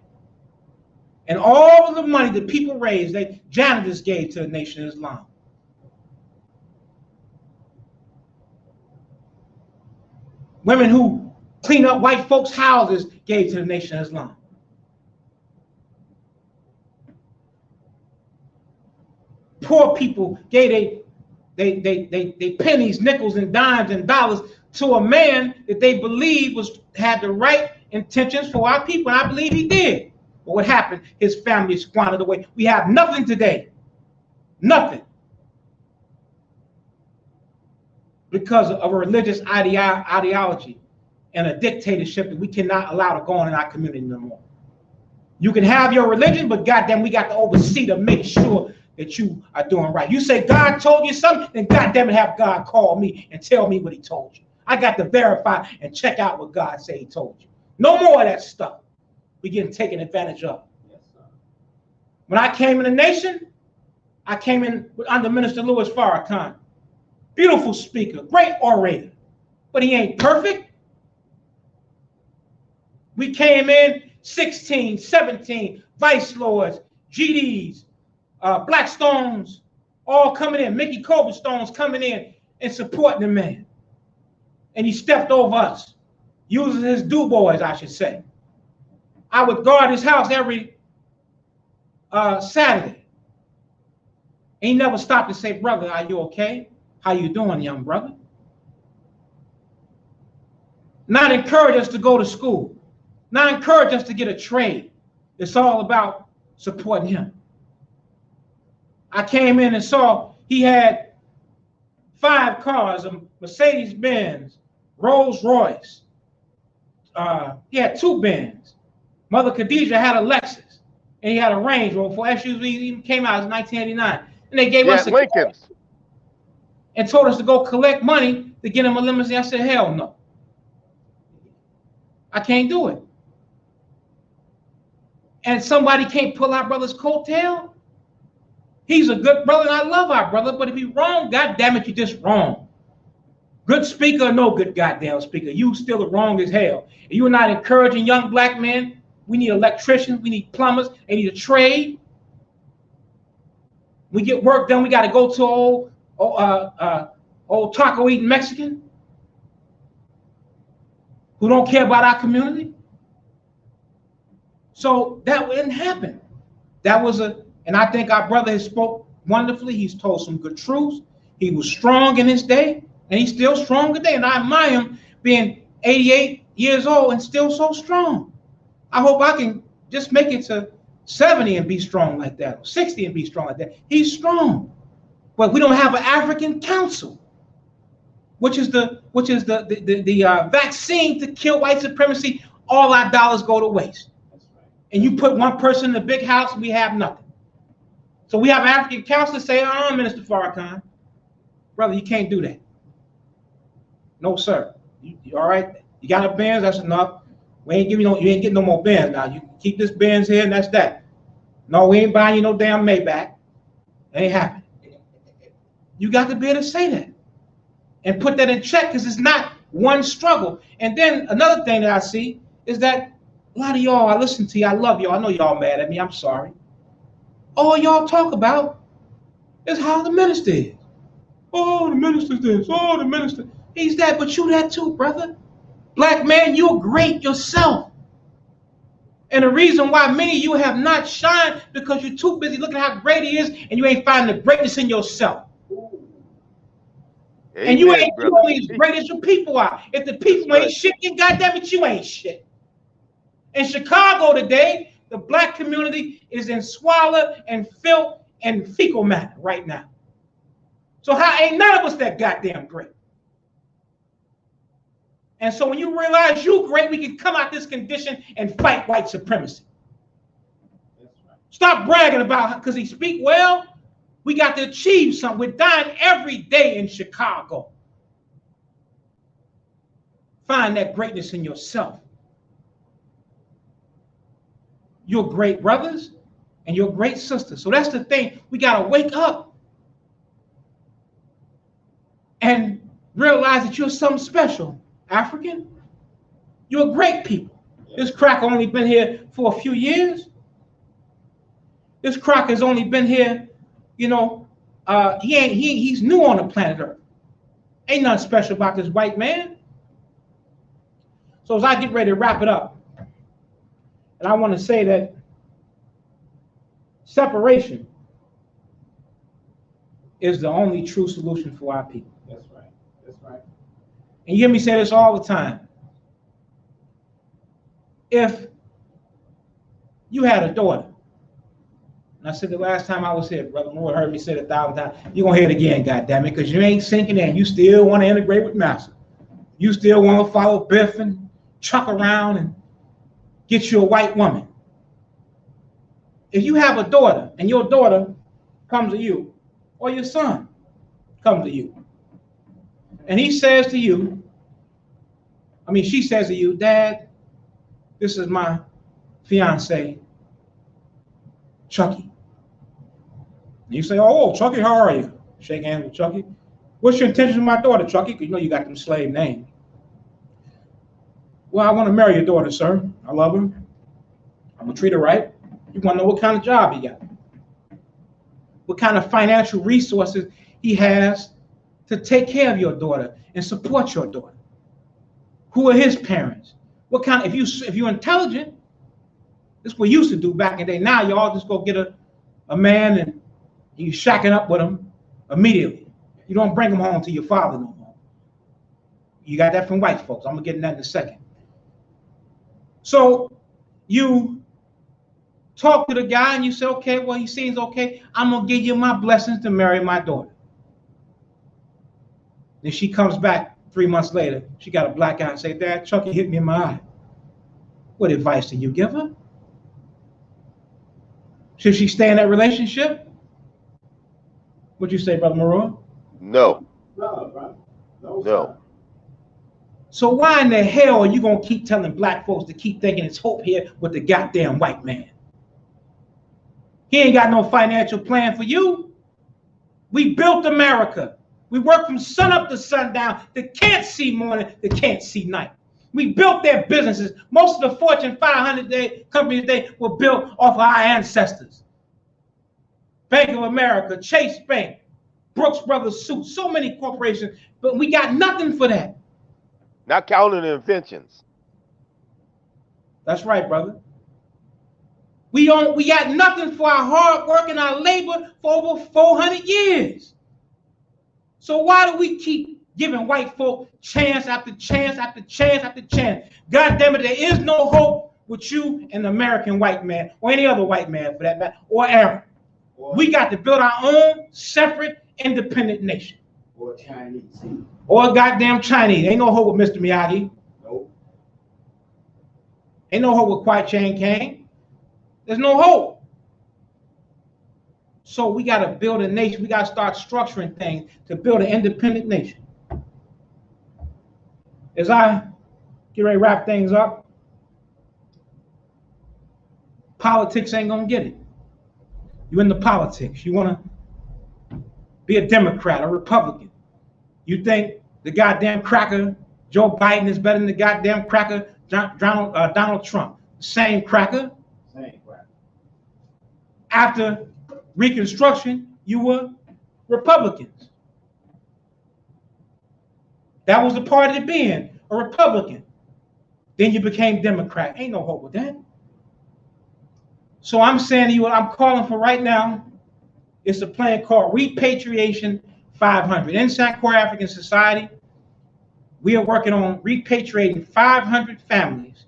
And all of the money that people raised, janitors gave to the Nation of Islam. Women who clean up white folks' houses gave to the Nation of Islam. Poor people gave They pennies, nickels, and dimes and dollars to a man that they believe had the right intentions for our people. And I believe he did. But what happened? His family squandered away. We have nothing today. Nothing. Because of a religious ideology and a dictatorship that we cannot allow to go on in our community no more. You can have your religion, but goddamn, we got to oversee to make sure that you are doing right. You say God told you something, then goddamn it, have God call me and tell me what he told you. I got to verify and check out what God said he told you. No more of that stuff. We getting taken advantage of. Yes, sir. When I came in the nation, I came in under Minister Louis Farrakhan. Beautiful speaker, great orator, but he ain't perfect. We came in 16, 17, vice lords, GDs, Blackstones, all coming in, Mickey Coverstones coming in and supporting the man. And he stepped over us, using his do-boys, I should say. I would guard his house every Saturday. And he never stopped to say, brother, are you okay? How you doing, young brother? Not encourage us to go to school. Not encourage us to get a trade. It's all about supporting him. I came in and saw he had 5 cars, a Mercedes-Benz, Rolls-Royce. He had 2 Benz. Mother Khadijah had a Lexus, and he had a Range Rover before SUV even came out in 1989. And they gave us a Lincolns. And told us to go collect money to get him a limousine. I said, hell no. I can't do it. And somebody can't pull our brother's coattail. He's a good brother, and I love our brother, but if he's wrong, God damn it, you're just wrong. Good speaker or no good goddamn speaker, you still wrong as hell. And you're not encouraging young black men. We need electricians, we need plumbers, they need a trade. We get work done, we got to go to old taco eating Mexican who don't care about our community. So that didn't happen. That was and I think our brother has spoke wonderfully. He's told some good truths. He was strong in his day, and he's still strong today. And I admire him being 88 years old and still so strong. I hope I can just make it to 70 and be strong like that, or 60 and be strong like that. He's strong. But we don't have an African council, which is the vaccine to kill white supremacy. All our dollars go to waste. That's right. And you put one person in the big house, we have nothing. So we have an African council say, Minister Farrakhan, brother, you can't do that. No, sir. You all right? You got a Benz, that's enough. We ain't giving you ain't getting no more Benz now. You keep this Benz here and that's that. No, we ain't buying you no damn Maybach. It ain't happening. You got to be able to say that and put that in check, because it's not one struggle. And then another thing that I see is that a lot of y'all, I listen to you, I love y'all. I know y'all mad at me, I'm sorry. All y'all talk about is how the minister is. Oh, the minister's this. Oh, the minister. He's that, but you that too, brother. Black man, you're great yourself. And the reason why many of you have not shined because you're too busy looking at how great he is and you ain't finding the greatness in yourself. Amen, and you ain't only as great as your people are. If the people ain't shit, then goddamn it, you ain't shit. In Chicago today, the black community is in squalor and filth and fecal matter right now. So how ain't none of us that goddamn great? And so when you realize you great, we can come out this condition and fight white supremacy. That's right. Stop bragging about because he speak well. We got to achieve something. We're dying every day in Chicago. Find that greatness in yourself. You're great brothers and you're great sisters. So that's the thing. We got to wake up and realize that you're something special. African, you're great people. This crack only been here for a few years. This crack has only been here, you know, he's new on the planet Earth. Ain't nothing special about this white man. So as I get ready to wrap it up, and I want to say that separation is the only true solution for our people. That's right. That's right. And you hear me say this all the time. If you had a daughter, and I said the last time I was here, Brother Moore heard me say it 1,000 times, you're going to hear it again, goddammit, because you ain't sinking in. You still want to integrate with Master. You still want to follow Biff and chuck around and get you a white woman. If you have a daughter and your daughter comes to you, or your son comes to you, and he says to you, she says to you, Dad, this is my fiance, Chucky. And you say, oh, Chucky, how are you? Shake hands with Chucky. What's your intention with my daughter, Chucky? Because you know you got them slave names. Well, I want to marry your daughter, sir. I love her. I'm going to treat her right. You want to know what kind of job he got, what kind of financial resources he has to take care of your daughter and support your daughter. Who are his parents? What kind? If you're intelligent, this is what we used to do back in the day. Now you all just go get a man and you shacking up with him immediately. You don't bring him home to your father no more. You got that from white folks. I'm gonna get in that in a second. So you talk to the guy and you say, okay, well, he seems okay. I'm gonna give you my blessings to marry my daughter. Then she comes back 3 months later. She got a black eye and say, Dad, Chucky hit me in my eye. What advice do you give her? Should she stay in that relationship? What'd you say, Brother Moreau? No. No, bro. No. So why in the hell are you gonna keep telling black folks to keep thinking it's hope here with the goddamn white man? He ain't got no financial plan for you. We built America. We work from sun up to sundown. They can't see morning, they can't see night. We built their businesses. Most of the Fortune 500 companies today were built off of our ancestors. Bank of America, Chase Bank, Brooks Brothers Suit, so many corporations, but we got nothing for that. Not counting the inventions. That's right, brother. We got nothing for our hard work and our labor for over 400 years. So why do we keep giving white folk chance after chance after chance after chance? God damn it, there is no hope with you and the American white man, or any other white man for that matter, or Arab. We got to build our own separate, independent nation. Or Chinese. Or goddamn Chinese. Ain't no hope with Mr. Miyagi. Nope. Ain't no hope with Kwai Chang Caine. There's no hope. So we got to build a nation. We got to start structuring things to build an independent nation. As I get ready to wrap things up, politics ain't going to get it. You in the politics. You want to be a Democrat or Republican. You think the goddamn cracker Joe Biden is better than the goddamn cracker Donald Trump. Same cracker. Same cracker. After Reconstruction, you were Republicans. That was the party to be in, a Republican. Then you became Democrat. Ain't no hope with that. So I'm saying to you, what I'm calling for right now is a plan called Repatriation 500. In Sankore African Society, we are working on repatriating 500 families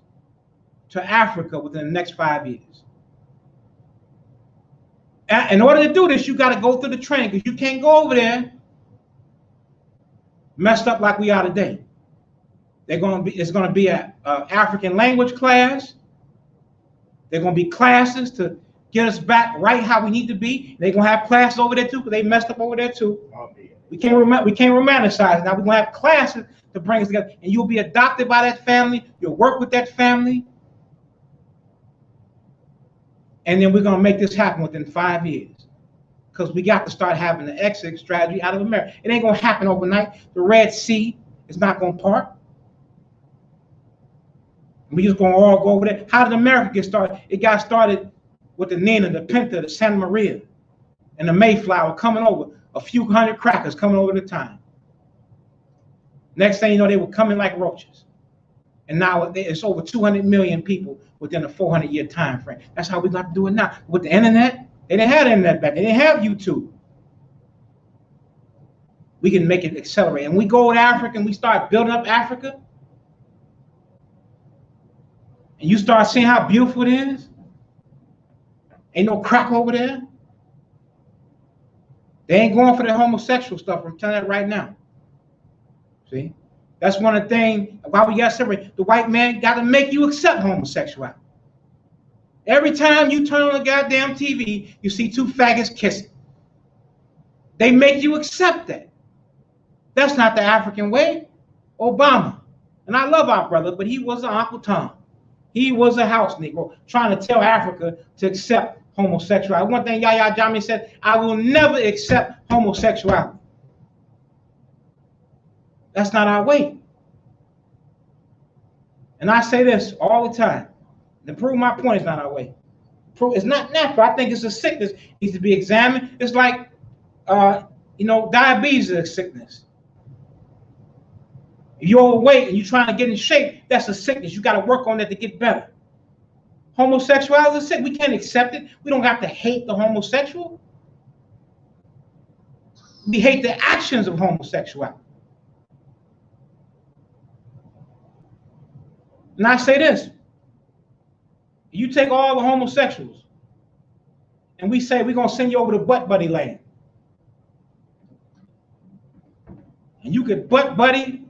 to Africa within the next 5 years. In order to do this, you got to go through the training, because you can't go over there messed up like we are today. It's going to be an African language class. They're going to be classes to get us back right how we need to be. They're going to have classes over there too, because they messed up over there too. We can't romanticize it. Now we're going to have classes to bring us together, and you'll be adopted by that family. You'll work with that family, and then we're going to make this happen within 5 years, because we got to start having the exit strategy out of America. It ain't going to happen overnight. The Red Sea is not going to part. We just going to all go over there. How did America get started? It got started with the Nina, the Pinta, the Santa Maria, and the Mayflower coming over. A few hundred crackers coming over the time. Next thing you know, they were coming like roaches. And now it's over 200 million people within a 400-year time frame. That's how we got to do it now. With the internet, they didn't have the internet back then. They didn't have YouTube. we can make it accelerate. And we go to Africa and we start building up Africa, and you start seeing how beautiful it is. Ain't no crack over there. They ain't going for the homosexual stuff. I'm telling you that right now. See? That's one of the things why we got separated. The white man got to make you accept homosexuality. Every time you turn on the goddamn TV, you see two faggots kissing. They make you accept that. That's not the African way. Obama, and I love our brother, but he was an Uncle Tom. He was a house Negro trying to tell Africa to accept homosexuality. One thing Yahya Jammeh said, I will never accept homosexuality. That's not our way. And I say this all the time. To prove my point, it's not our way. It's not natural. I think it's a sickness. It needs to be examined. It's like, diabetes is a sickness. If you're overweight and you're trying to get in shape, that's a sickness. You got to work on that to get better. Homosexuality is a sick. We can't accept it. We don't have to hate the homosexual. We hate the actions of homosexuality. And I say this. You take all the homosexuals and we say we're going to send you over to butt buddy land. And you could butt buddy.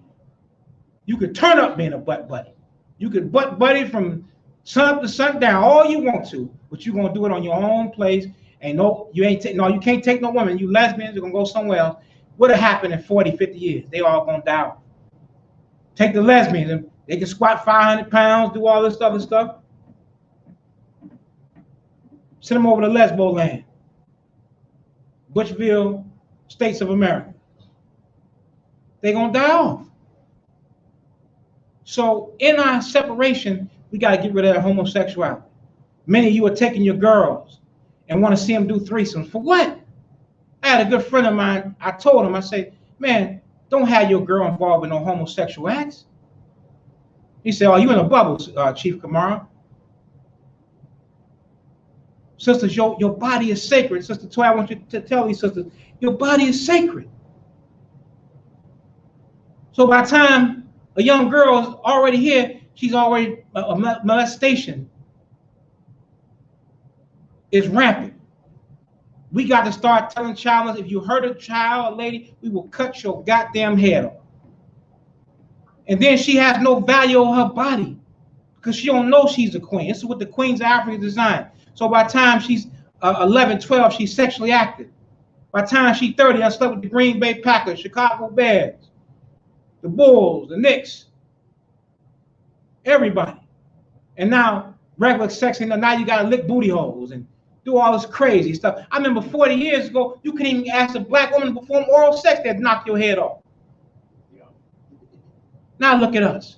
You could turn up being a butt buddy. You could butt buddy from sun up to sundown all you want to, but you're going to do it on your own place. And you can't take no women. You lesbians, you're going to go somewhere else. What'll happen in 40, 50 years? They all going to die. Take the lesbians, and they can squat 500 pounds, do all this other stuff. Send them over to Lesbo land, Butchville, States of America. They're going to die off. So in our separation, we got to get rid of that homosexuality. Many of you are taking your girls and want to see them do threesomes. For what? I had a good friend of mine. I told him, I said, man, don't have your girl involved in no homosexual acts. He said, oh, you in a bubble, Chief Kamara. Sisters, your body is sacred. Sister Toy, I want you to tell these sisters, your body is sacred. So by the time a young girl is already here, she's already, molestation is rampant. We got to start telling child, if you hurt a child, a lady, we will cut your goddamn head off. And then she has no value on her body because she don't know she's a queen. This is what the Queens of Africa designed. So by the time she's 11, 12, she's sexually active. By the time she's 30, I slept with the Green Bay Packers, Chicago Bears, the Bulls, the Knicks, everybody. And now regular sex, now you got to lick booty holes and do all this crazy stuff. I remember 40 years ago, you couldn't even ask a black woman to perform oral sex, they'd knock your head off. Yeah. Now look at us.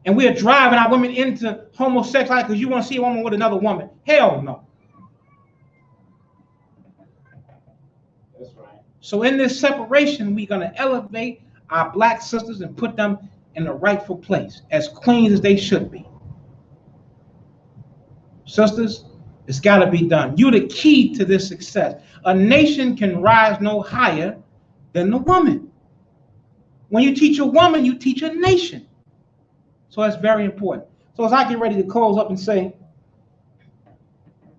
And we are driving our women into homosexuality because you want to see a woman with another woman. Hell no. That's right. So in this separation, we're going to elevate our black sisters and put them in the rightful place, as queens as they should be. Sisters, it's got to be done. You're the key to this success. A nation can rise no higher than the woman. When you teach a woman, you teach a nation. So that's very important. So as I get ready to close up and say,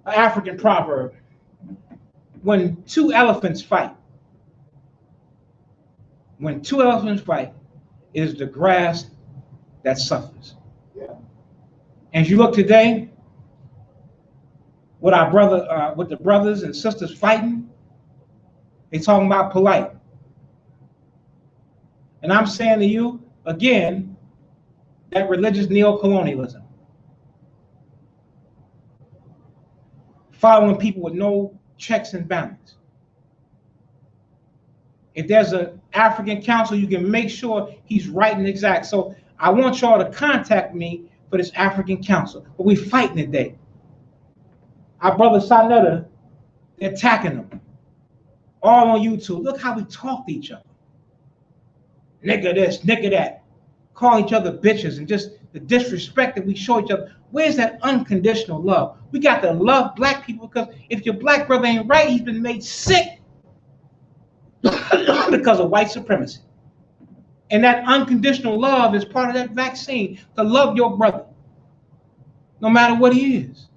an African proverb, when two elephants fight, it is the grass that suffers. Yeah. And as you look today, with with the brothers and sisters fighting, they talking about polite. And I'm saying to you, again, that religious neo-colonialism. Following people with no checks and balance. If there's an African council, you can make sure he's right and exact. So I want y'all to contact me for this African council. But we're fighting today. Our brother Sanetta, they're attacking them. All on YouTube. Look how we talk to each other. Nigga this, nigga that. Call each other bitches and just the disrespect that we show each other. Where's that unconditional love? We got to love black people because if your black brother ain't right, he's been made sick. because of white supremacy. And that unconditional love is part of that vaccine, to love your brother, no matter what he is.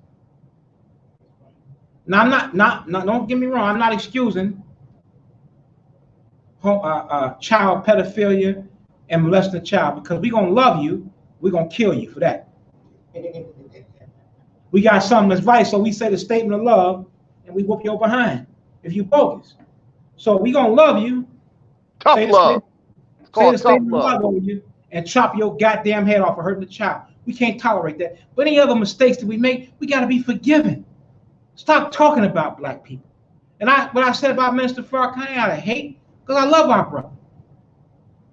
Now, I'm not don't get me wrong, I'm not excusing child pedophilia and molesting a child, because we're going to love you, we're going to kill you for that. We got something that's right, so we say the statement of love, and we whoop your behind if you bogus. So we're going to love you. Tough love. Say the statement of love over you and chop your goddamn head off for hurting the child. We can't tolerate that. But any other mistakes that we make, we got to be forgiven. Stop talking about black people. And what I said about Minister Farrakhan, I hate, because I love our brother.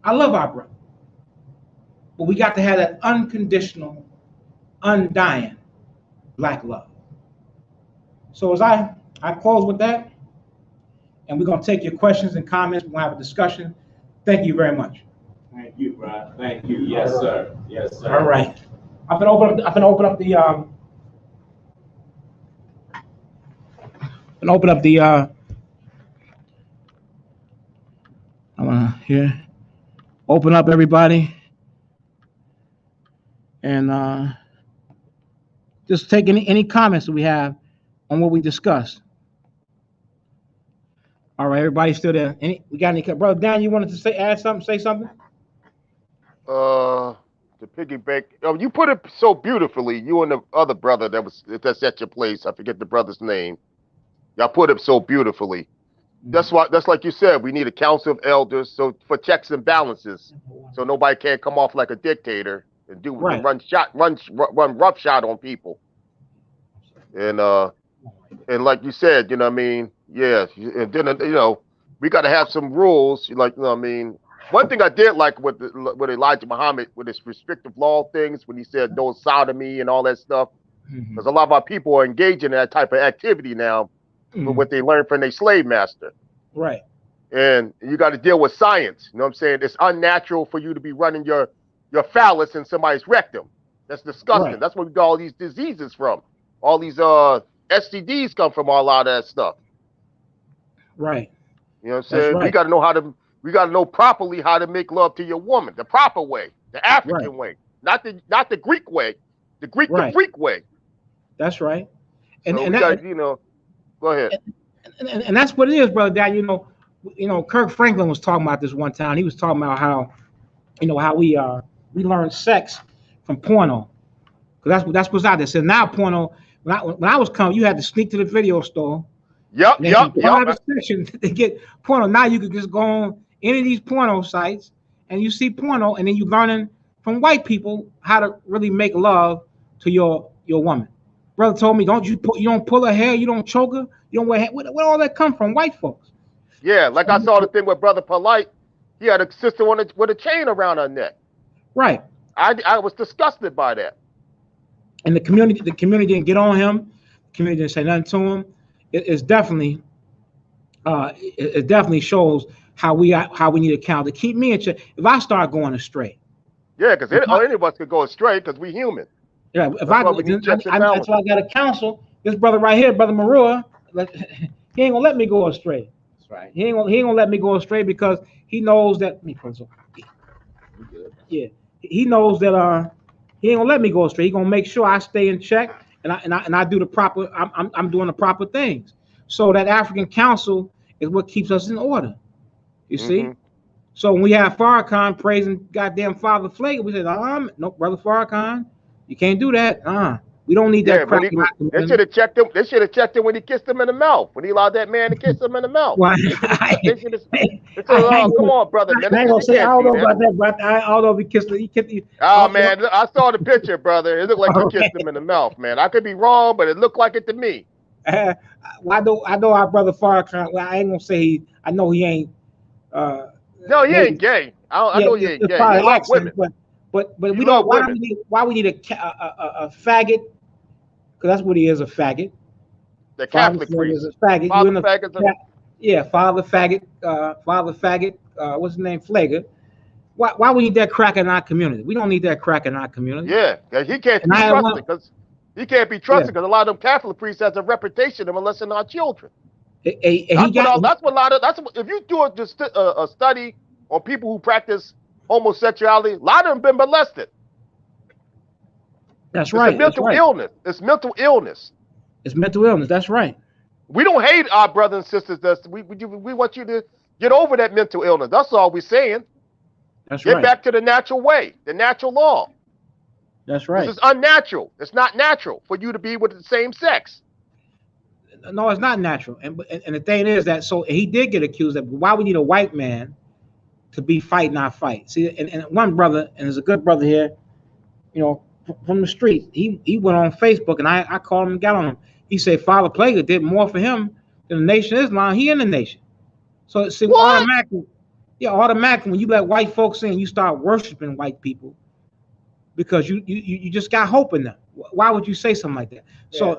I love our brother. But we got to have that unconditional, undying black love. So as I close with that, and we're going to take your questions and comments. We're going to have a discussion. Thank you very much. Thank you, bro. Thank you. Yes, sir. Yes, sir. All right. I'm gonna open up the I want to here open up everybody and just take any comments that we have on what we discussed. All right, everybody still there? We got any? Brother Dan, you wanted to say something? To piggyback, you put it so beautifully. You and the other brother that's at your place. I forget the brother's name. Y'all put it so beautifully. That's like you said. We need a council of elders, so for checks and balances, so nobody can't come off like a dictator and run roughshod on people. And like you said, you know what I mean? Yeah, and then we got to have some rules. Like, you know what I mean? One thing I did like with Elijah Muhammad, with his restrictive law things, when he said no sodomy and all that stuff, because a lot of our people are engaging in that type of activity now, with what they learned from their slave master. Right. And you got to deal with science. You know what I'm saying? It's unnatural for you to be running your phallus in somebody's rectum. That's disgusting. Right. That's where we got all these diseases from. All these STDs come from a lot of that stuff. Right. You know what I'm saying? Right. We got to know properly how to make love to your woman, the proper way, the African way, not the Greek way, the Greek way. That's right. And, so go ahead. And that's what it is, brother. Dad, Kirk Franklin was talking about this one time. He was talking about how we learned sex from porno, because that's what's out there. So now porno. When I was coming, you had to sneak to the video store. Yep. Section to get porno. Now you could just go on any of these porno sites and you see porno, and then you learning from white people how to really make love to your woman. Brother told me, you don't pull her hair, you don't choke her, you don't wear hair. Where all that come from? White folks. Yeah, like I saw the thing with Brother Polite. He had a sister with a chain around her neck. Right. I was disgusted by that. And the community didn't get on him. The community didn't say nothing to him. It definitely shows how we need a count to keep me in check. If I start going astray, yeah, because any of us could go astray because we human. Yeah, that's why I got to counsel this brother right here, Brother Marua. He ain't gonna let me go astray. That's right. He ain't gonna let me go astray because he knows that. Yeah, he knows that. He ain't gonna let me go astray. He gonna make sure I stay in check. And I do the proper. I'm doing the proper things. So that African Council is what keeps us in order. You see. So when we have Farrakhan praising goddamn Father Flake, we said, no, Brother Farrakhan, you can't do that. We don't need that crap. They should have checked him. They should have checked him when he kissed him in the mouth. When he allowed that man to kiss him in the mouth. Come on, brother. Man, I ain't gonna say I don't know about that, but I don't know if he kissed him. Oh man, I saw the picture, brother. It looked like he kissed him in the mouth, man. I could be wrong, but it looked like it to me. I know our brother Farrakhan. Well, I ain't gonna say I know he ain't. No, he ain't gay. I know he ain't gay. He like women. But we don't. Why we need a faggot? Because that's what he is, a faggot. The Catholic priest is a faggot. Father faggot. What's his name? Flager. Why we need that crack in our community? We don't need that crack in our community. Yeah, he can't be trusted because a lot of them Catholic priests has a reputation of molesting our children. That's what a lot of if you do a study on people who practice homosexuality, a lot of them been molested. That's right. It's a mental illness. It's mental illness. It's mental illness. That's right. We don't hate our brothers and sisters. We want you to get over that mental illness. That's all we're saying. That's right. Get back to the natural way, the natural law. That's right. This is unnatural. It's not natural for you to be with the same sex. No, it's not natural. And the thing is that so he did get accused of why we need a white man to be fighting our fight. See, and one brother, and there's a good brother here, you know, from the street. He went on Facebook and I called him and got on him. He said Father Plague did more for him than the Nation of Islam. He in the nation. So see, automatically when you let white folks in, you start worshiping white people because you just got hope in them. Why would you say something like that? Yeah.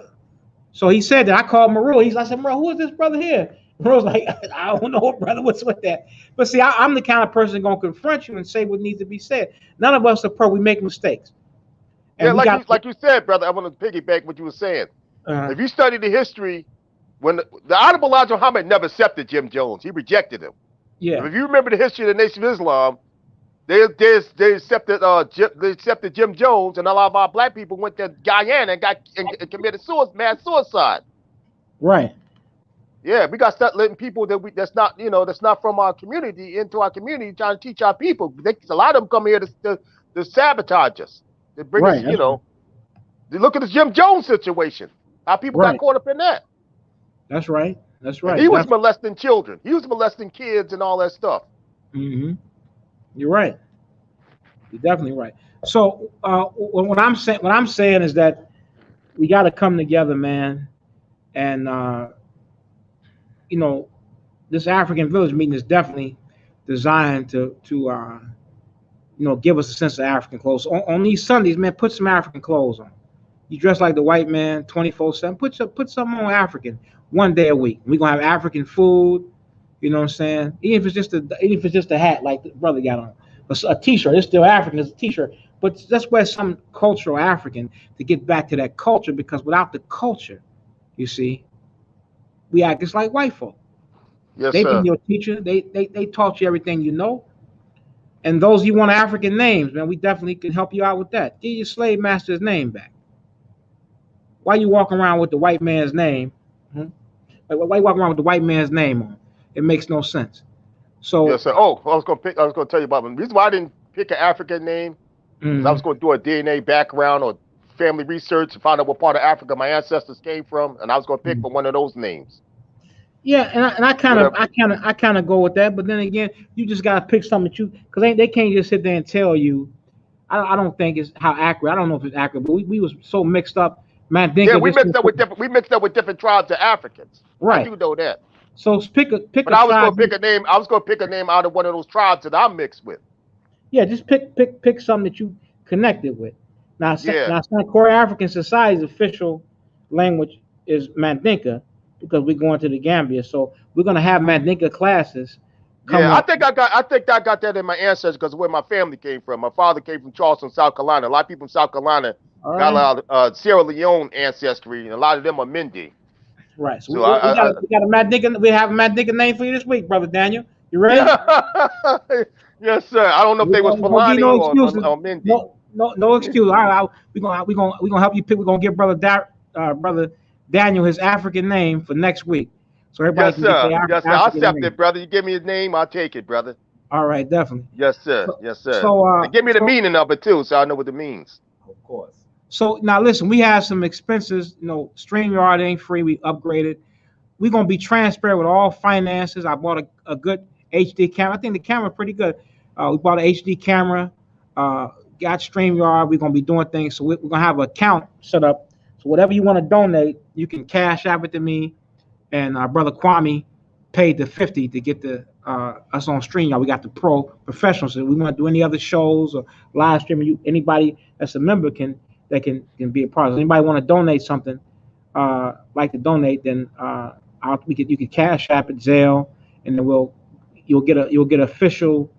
So he said that. I called Maru. I said, Maru, who is this brother here? Maru's like, I don't know, brother. What's with that? But see, I'm the kind of person going to confront you and say what needs to be said. None of us are pro. We make mistakes. And yeah, like you said, brother. I want to piggyback what you were saying. If you study the history, when the Honorable Elijah Muhammad never accepted Jim Jones, he rejected him. Yeah. If you remember the history of the Nation of Islam, they accepted Jim Jones, and a lot of our black people went to Guyana and committed mass suicide. Right. Yeah, we got to start letting people that's not from our community into our community, trying to teach our people. A lot of them come here to sabotage us, to bring us, look at this Jim Jones situation. How people got caught up in that. That's right. That's right. And he was molesting children. He was molesting kids and all that stuff. Mm-hmm. You're right. You're definitely right. So what I'm saying is that we got to come together, man, and this African village meeting is definitely designed to give us a sense of African clothes. On these Sundays, man, put some African clothes on. You dress like the white man 24/7. Put something on African one day a week. We're gonna have African food. You know what I'm saying? Even if it's just a hat like the brother got on, a t-shirt. It's still African. It's a t-shirt, but let's wear some cultural African to get back to that culture. Because without the culture, you see, we act just like white folk. Yes, They sir. been your teacher. They taught you everything you know. And those you want African names, man, we definitely can help you out with that. Get your slave master's name back. Why you walking around with the white man's name? Why you walking around with the white man's name on? It makes no sense. So yes, sir. Oh, I was gonna tell you about the reason why I didn't pick an African name. Mm-hmm. I was going to do a DNA background or family research to find out what part of Africa my ancestors came from, and I was going to pick for one of those names. Yeah, and I kind of go with that, but then again, you just gotta pick something because they can't just sit there and tell you. I don't think it's how accurate. I don't know if it's accurate, but we was so mixed up. Man, we mixed up with different tribes of Africans. Right. I do know that. So pick a tribe. I was going to pick a name. I was going to pick a name out of one of those tribes that I'm mixed with. Yeah, just pick something that you connected with. Now Core African Society's official language is Mandinka because we're going to the Gambia. So we're going to have Mandinka classes. I think I got that in my ancestors because where my family came from. My father came from Charleston, South Carolina. A lot of people in South Carolina got a lot of Sierra Leone ancestry, and a lot of them are Mindi. Right. So we got a Mandinka. We have a Mandinka name for you this week, brother Daniel. You ready? Yes, sir. I don't know if they was Fulani or Mindi. No excuse. All right, we're gonna help you pick. We're gonna give brother Daniel his African name for next week. So everybody yes, sir. I'll accept it, brother. You give me his name, I'll take it, brother. All right, definitely. Yes, sir. So give me the meaning of it too, so I know what it means. Of course. So now listen, we have some expenses. StreamYard ain't free. We upgraded. We're gonna be transparent with all finances. I bought a good HD camera. I think the camera's pretty good. We bought an HD camera. Got StreamYard. We're gonna be doing things. So we're gonna have an account set up. So whatever you want to donate, you can cash out it to me. And our brother Kwame paid the $50 to get us on StreamYard. We got the professionals. So we want to do any other shows or live streaming. Anybody that's a member can be a part of it. Anybody want to donate something, like to donate, then you can cash app it, Zelle, and then you'll get official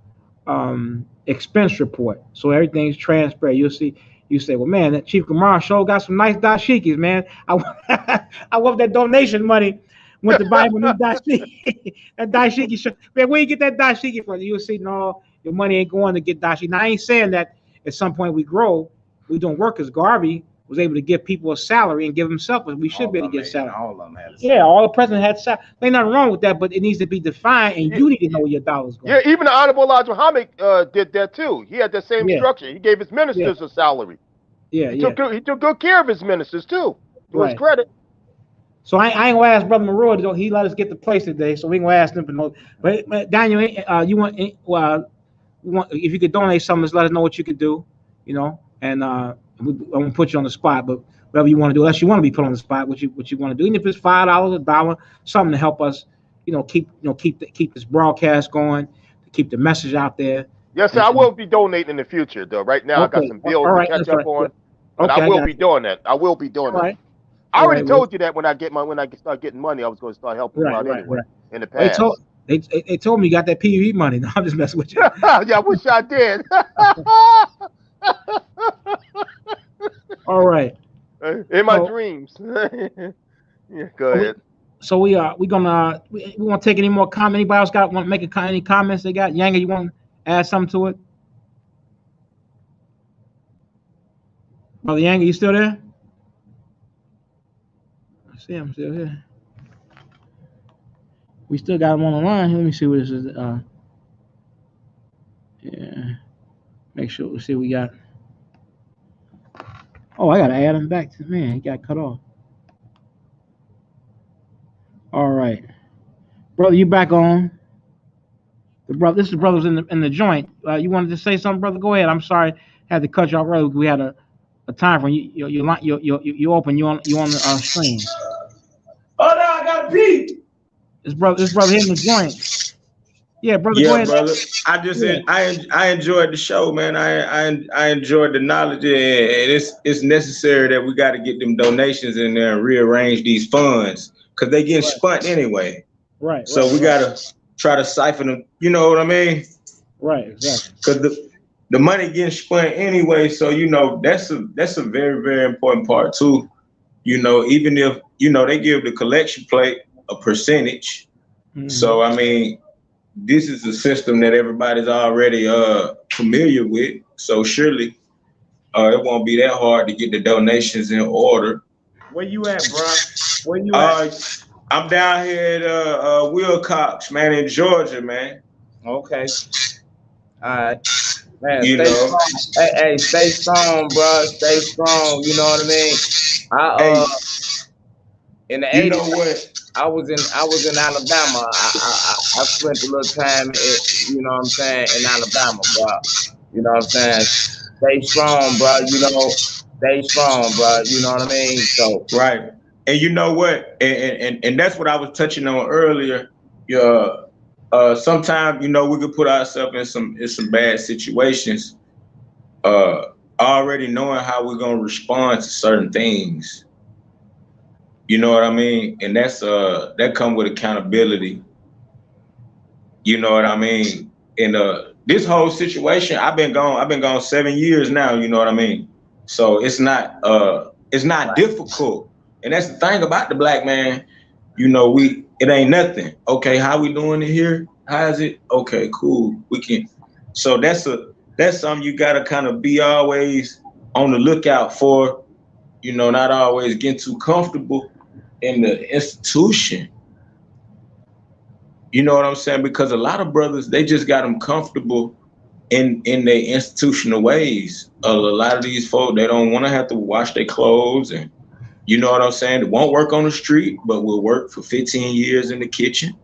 expense report. So everything's transparent. You'll see. You say, well, man, that Chief Gamar show got some nice dashikis, man. I love that donation money. went to buy him a new dashiki. That dashiki shirt. Man, where you get that dashiki from? You'll see, no, your money ain't going to get dashiki. Now, I ain't saying that at some point we grow, we don't work, because Garvey was able to give people a salary and give himself, we should be able to get salary. All of them had a Yeah, all the presidents had salary. Ain't nothing wrong with that, but it needs to be defined, and you need to know where your dollar's going. Yeah, even the Honorable Elijah Muhammad did that too. He had the same Yeah. structure. He gave his ministers a salary. Yeah, He yeah. took good care of his ministers too, to his Right. credit. So I ain't gonna ask Brother Maroy. He let us get the place today, so we ain't gonna ask him. But Daniel, you want if you could donate something, just let us know what you could do, and I won't put you on the spot, but whatever you want to do, unless you want to be put on the spot, what you want to do, even if it's $5, $1, something to help us, keep this broadcast going, to keep the message out there. Yes, sir. I will be donating in the future, though. Right now, Okay. I got some bills All right, to catch that's up right. on, Yeah. but Okay, I will be doing that. I will be doing All that. right. I already All right, told you that when I start getting money, I was going to start helping you out anyway. Right. In the They past. told me you got that PUE money. No, I'm just messing with you. Yeah, I wish I did. All right. In my dreams. Yeah, go ahead. We gonna take any more comments? Anybody else want to make any comments? They got Yanga. You want to add something to it? Brother Yanga, you still there? I see him still here. We still got him on the line. Let me see what this is. Yeah. Make sure. See what we got. Oh, I gotta add him back. Man, he got cut off. All right, brother, you back on? This is brothers in the joint. You wanted to say something, brother? Go ahead. I'm sorry, had to cut you off early. We had a time frame. You open. You on the stream. Oh no, I gotta pee. This brother hitting the joint. Yeah, brother. Yeah, Go ahead. brother. I enjoyed the show, man. I enjoyed the knowledge, and it's necessary that we got to get them donations in there and rearrange these funds because they getting spent anyway. Right. So we gotta try to siphon them. You know what I mean? Right. Exactly. Because the money getting spent anyway. So that's a very, very important part too. Even if they give the collection plate a percentage. Mm-hmm. So I mean, this is a system that everybody's already familiar with. So surely it won't be that hard to get the donations in order. Where you at, bro? Where you at? I'm down here at Wilcox, man, in Georgia, man. Okay. All right. Man, stay strong. Hey, stay strong, bro. Stay strong. You know what I mean? In the 80s, you know what? I was in Alabama. I spent a little time, you know what I'm saying, in Alabama, bro. You know what I'm saying? Stay strong, bro. Stay strong, bro. You know what I mean? So right. And you know what? And that's what I was touching on earlier. Sometimes we could put ourselves in some bad situations, already knowing how we're gonna respond to certain things. You know what I mean? And that's that come with accountability. You know what I mean? And this whole situation, I've been gone 7 years now. You know what I mean? So it's not difficult. And that's the thing about the black man. It ain't nothing. Okay, how we doing it here? How is it? Okay, cool. We can. So that's something you gotta kind of be always on the lookout for. Not always get too comfortable in the institution. You know what I'm saying? Because a lot of brothers, they just got them comfortable in their institutional ways. A lot of these folks, they don't want to have to wash their clothes, and you know what I'm saying? They won't work on the street, but will work for 15 years in the kitchen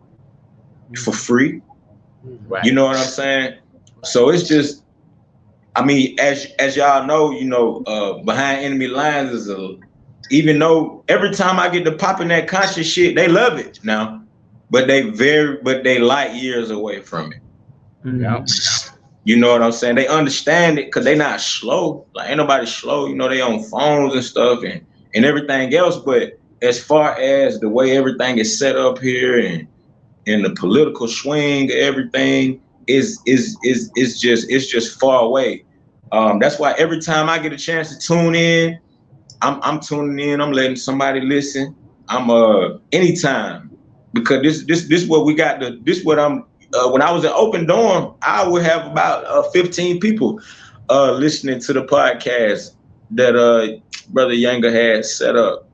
for free. Right. You know what I'm saying? So it's just, I mean, as y'all know, behind enemy lines is even though every time I get to popping that conscious shit, they love it now, but they light years away from it. Mm-hmm. Yeah. You know what I'm saying? They understand it because they not slow. Like ain't nobody slow. They on phones and stuff and everything else. But as far as the way everything is set up here and the political swing, everything is just far away. That's why every time I get a chance to tune in, I'm tuning in. I'm letting somebody listen. I'm anytime because this what we got to this what I'm when I was in Open Dorm, I would have about 15 people listening to the podcast that Brother Younger had set up.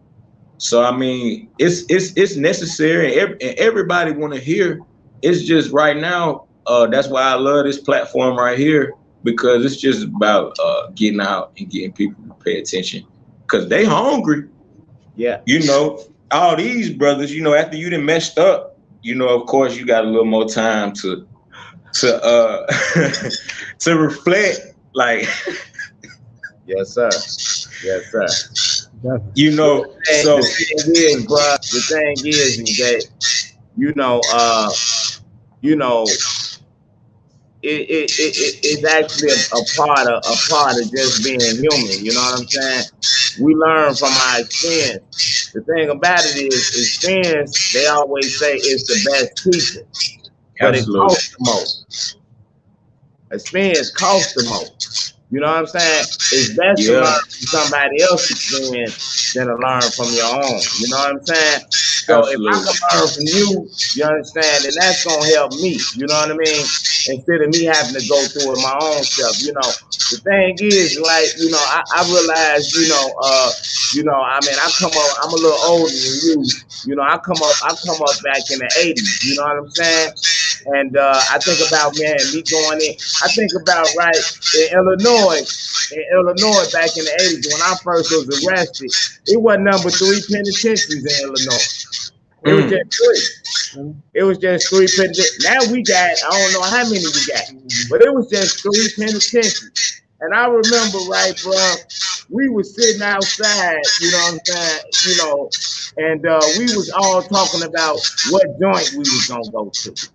So I mean, it's necessary, and everybody want to hear. It's just right now. That's why I love this platform right here, because it's just about getting out and getting people to pay attention, because they hungry. Yeah. You know, all these brothers. You know, after you done messed up, you know, of course, you got a little more time to to reflect. Like, Yes, sir. Yes, sir. you know, so The thing is, bro. The thing is that it's actually a part of just being human. You know what I'm saying? We learn from our experience. The thing about it is experience. They always say it's the best teacher, but it costs the most. Experience costs the most. You know what I'm saying? It's best to learn from somebody else's experience than to learn from your own. You know what I'm saying? So if I can learn from you, you understand, then that's gonna help me. You know what I mean? Instead of me having to go through it my own self. You know, the thing is, like, I realize, I mean, I'm a little older than you. You know, I come up back in the 80s. You know what I'm saying? And I think about, man, me going in. I think about in Illinois back in the 80s when I first was arrested. It wasn't number 3 penitentiaries in Illinois. It was just 3. It was just 3 penitentiaries. Now we got, I don't know how many we got, but it was just 3 penitentiaries. And I remember, bro, we was sitting outside, you know what I'm saying, and we was all talking about what joint we was gonna go to.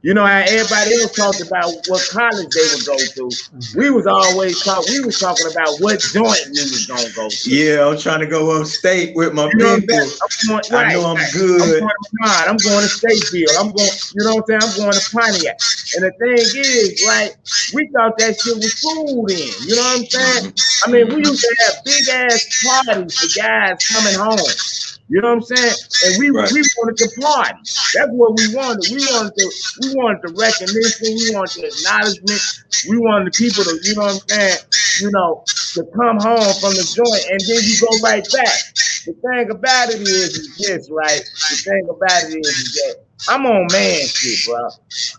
You know how everybody else talked about what college they would go to. We was talking about what joint we was gonna go to. Yeah, I'm trying to go upstate with my people. I know I'm good. I'm going to Stateville. I'm going, you know what I'm saying? I'm going to Pontiac. And the thing is, we thought that shit was cool then. You know what I'm saying? I mean, we used to have big ass parties for guys coming home. You know what I'm saying? And we wanted to party. That's what we wanted. We wanted the recognition. We wanted the acknowledgement. We wanted the people to, you know what I'm saying? To come home from the joint, and then you go right back. The thing about it is this, right? The thing about it is that I'm on man shit, bro.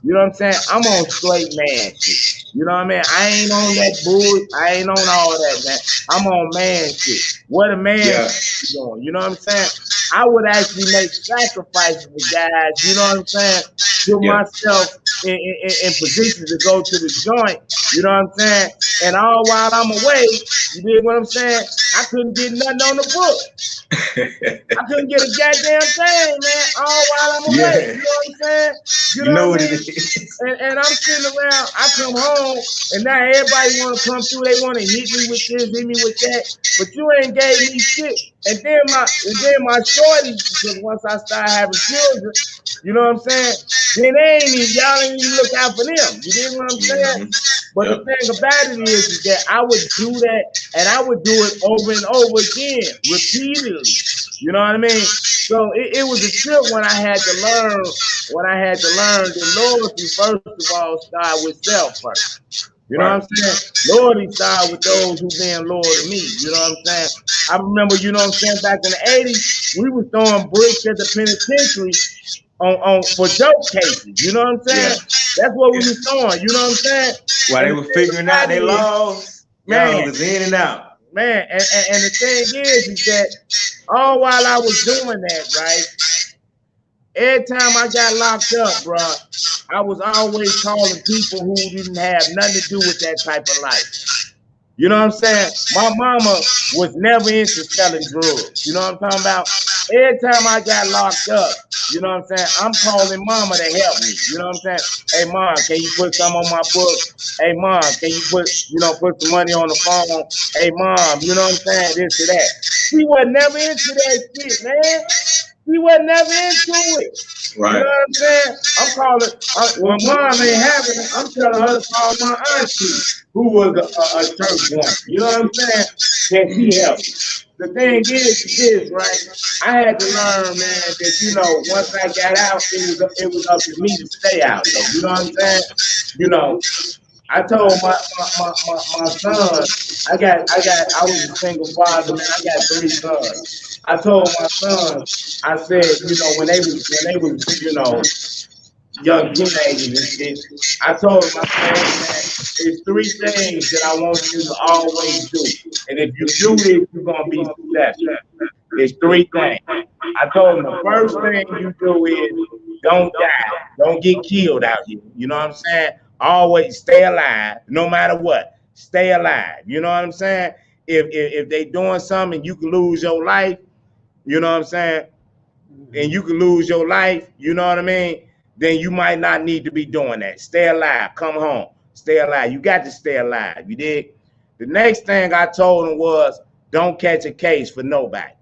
You know what I'm saying? I'm on straight man shit. You know what I mean? I ain't on that bull. I ain't on all that, man. I'm on man shit. What a man is doing. You know what I'm saying? I would actually make sacrifices for guys. You know what I'm saying? Put myself in position to go to the joint. You know what I'm saying? And all while I'm away, you dig what I'm saying? I couldn't get nothing on the book. I couldn't get a goddamn thing, man. All while I'm away. You know what I'm saying? You know what it is. And I'm sitting around. I come home, and now everybody want to come through. They want to hit me with this, hit me with that. But you ain't gave me shit. And then my shorties, because once I start having children, you know what I'm saying? Then y'all ain't even look out for them. You dig what I'm saying? But the thing about it is that I would do that, and I would do it over and over again, repeatedly. You know what I mean? So it was a trip when I had to learn that loyalty, first of all, start with self first. You know what I'm saying? Loyalty start with those who being loyal to me. You know what I'm saying? I remember, you know what I'm saying, back in the 80s, we was throwing bricks at the penitentiary on for dope cases. You know what I'm saying? That's what we was throwing. You know what I'm saying? While they were figuring out their laws, man, was in and out. Man, and the thing is that all while I was doing that, right? Every time I got locked up, bro, I was always calling people who didn't have nothing to do with that type of life. You know what I'm saying? My mama was never into selling drugs. You know what I'm talking about? Every time I got locked up, you know what I'm saying? I'm calling mama to help me. You know what I'm saying? Hey, mom, can you put some on my book? Hey, mom, can you put some money on the phone? Hey, mom, you know what I'm saying? This or that. She was never into that shit, man. She was never into it. Right. You know what I'm saying? I'm calling, when mom ain't having it, I'm telling her to call my auntie, who was a church woman. You know what I'm saying? Can she help me? the thing is this, right? I had to learn, man, that once I got out, it was up to me to stay out, though. You know what I'm saying? You know, I told my son, I was a single father, man. I got 3 sons. I told my son, I said, when they was, young teenagers and shit, I told them, I said, hey, man, there's 3 things that I want you to always do. And if you do this, you're going to be successful. There's 3 things. I told them the first thing you do is don't die. Don't get killed out here. You know what I'm saying? Always stay alive, no matter what. Stay alive. You know what I'm saying? If they doing something, you can lose your life. You know what I'm saying? And you can lose your life. You know what I mean? Then you might not need to be doing that. Stay alive. Come home. Stay alive. You got to stay alive. You did. The next thing I told him was don't catch a case for nobody.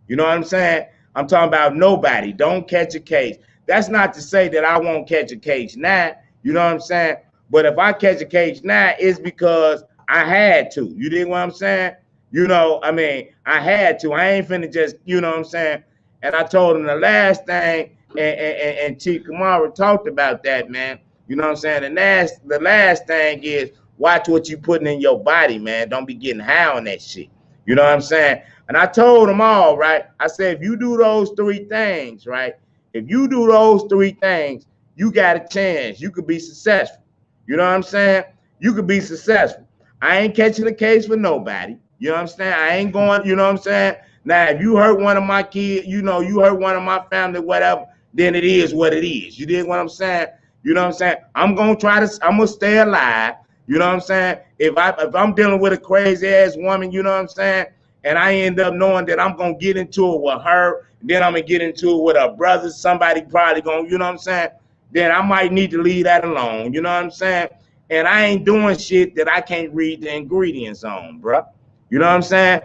You know what I'm saying? I'm talking about nobody. Don't catch a case. That's not to say that I won't catch a case now. You know what I'm saying? But if I catch a case now, it's because I had to. You dig what I'm saying? You know, I mean, I had to. I ain't finna just, you know what I'm saying? And I told him the last thing, and Chief Kamara talked about that, man. You know what I'm saying? And the last thing is watch what you putting in your body, man. Don't be getting high on that shit. You know what I'm saying? And I told them all, right? I said, if you do those 3 things, right? If you do those 3 things, you got a chance. You could be successful. You know what I'm saying? You could be successful. I ain't catching a case for nobody. You know what I'm saying? I ain't going, you know what I'm saying? Now, if you hurt one of my kids, you hurt one of my family, whatever, then it is what it is. You dig what I'm saying? You know what I'm saying? I'm going to stay alive. You know what I'm saying? If I'm dealing with a crazy ass woman, you know what I'm saying? And I end up knowing that I'm going to get into it with her, then I'm going to get into it with her brother, somebody probably going, you know what I'm saying? Then I might need to leave that alone, you know what I'm saying? And I ain't doing shit that I can't read the ingredients on, bro. You know what I'm saying?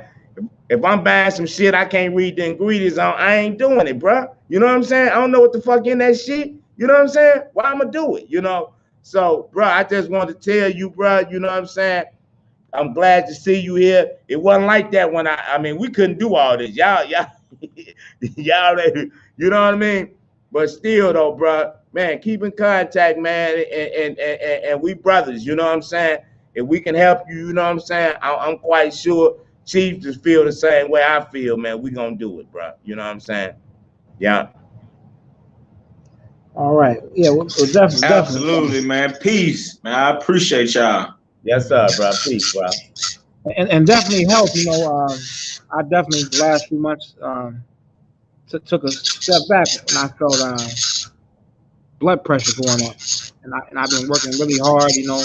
If I'm buying some shit I can't read the ingredients on, I ain't doing it, bro. You know what I'm saying? I don't know what the fuck in that shit. You know what I'm saying? Why I'm gonna do it, you know? So, bro, I just wanted to tell you, bro, you know what I'm saying? I'm glad to see you here. It wasn't like that when I mean, we couldn't do all this. Y'all, you know what I mean? But still though, bro, man, keep in contact, man, and we brothers, you know what I'm saying? If we can help you, you know what I'm saying? I'm quite sure Chief just feel the same way I feel, man. We gonna do it, bro. You know what I'm saying? Yeah. All right. Yeah, well, definitely. Absolutely, man. Peace, man. I appreciate y'all. Yes, sir, bro. Peace, bro. And definitely help. You know, I definitely the last few months took a step back when I felt blood pressure going up, and I've been working really hard. You know,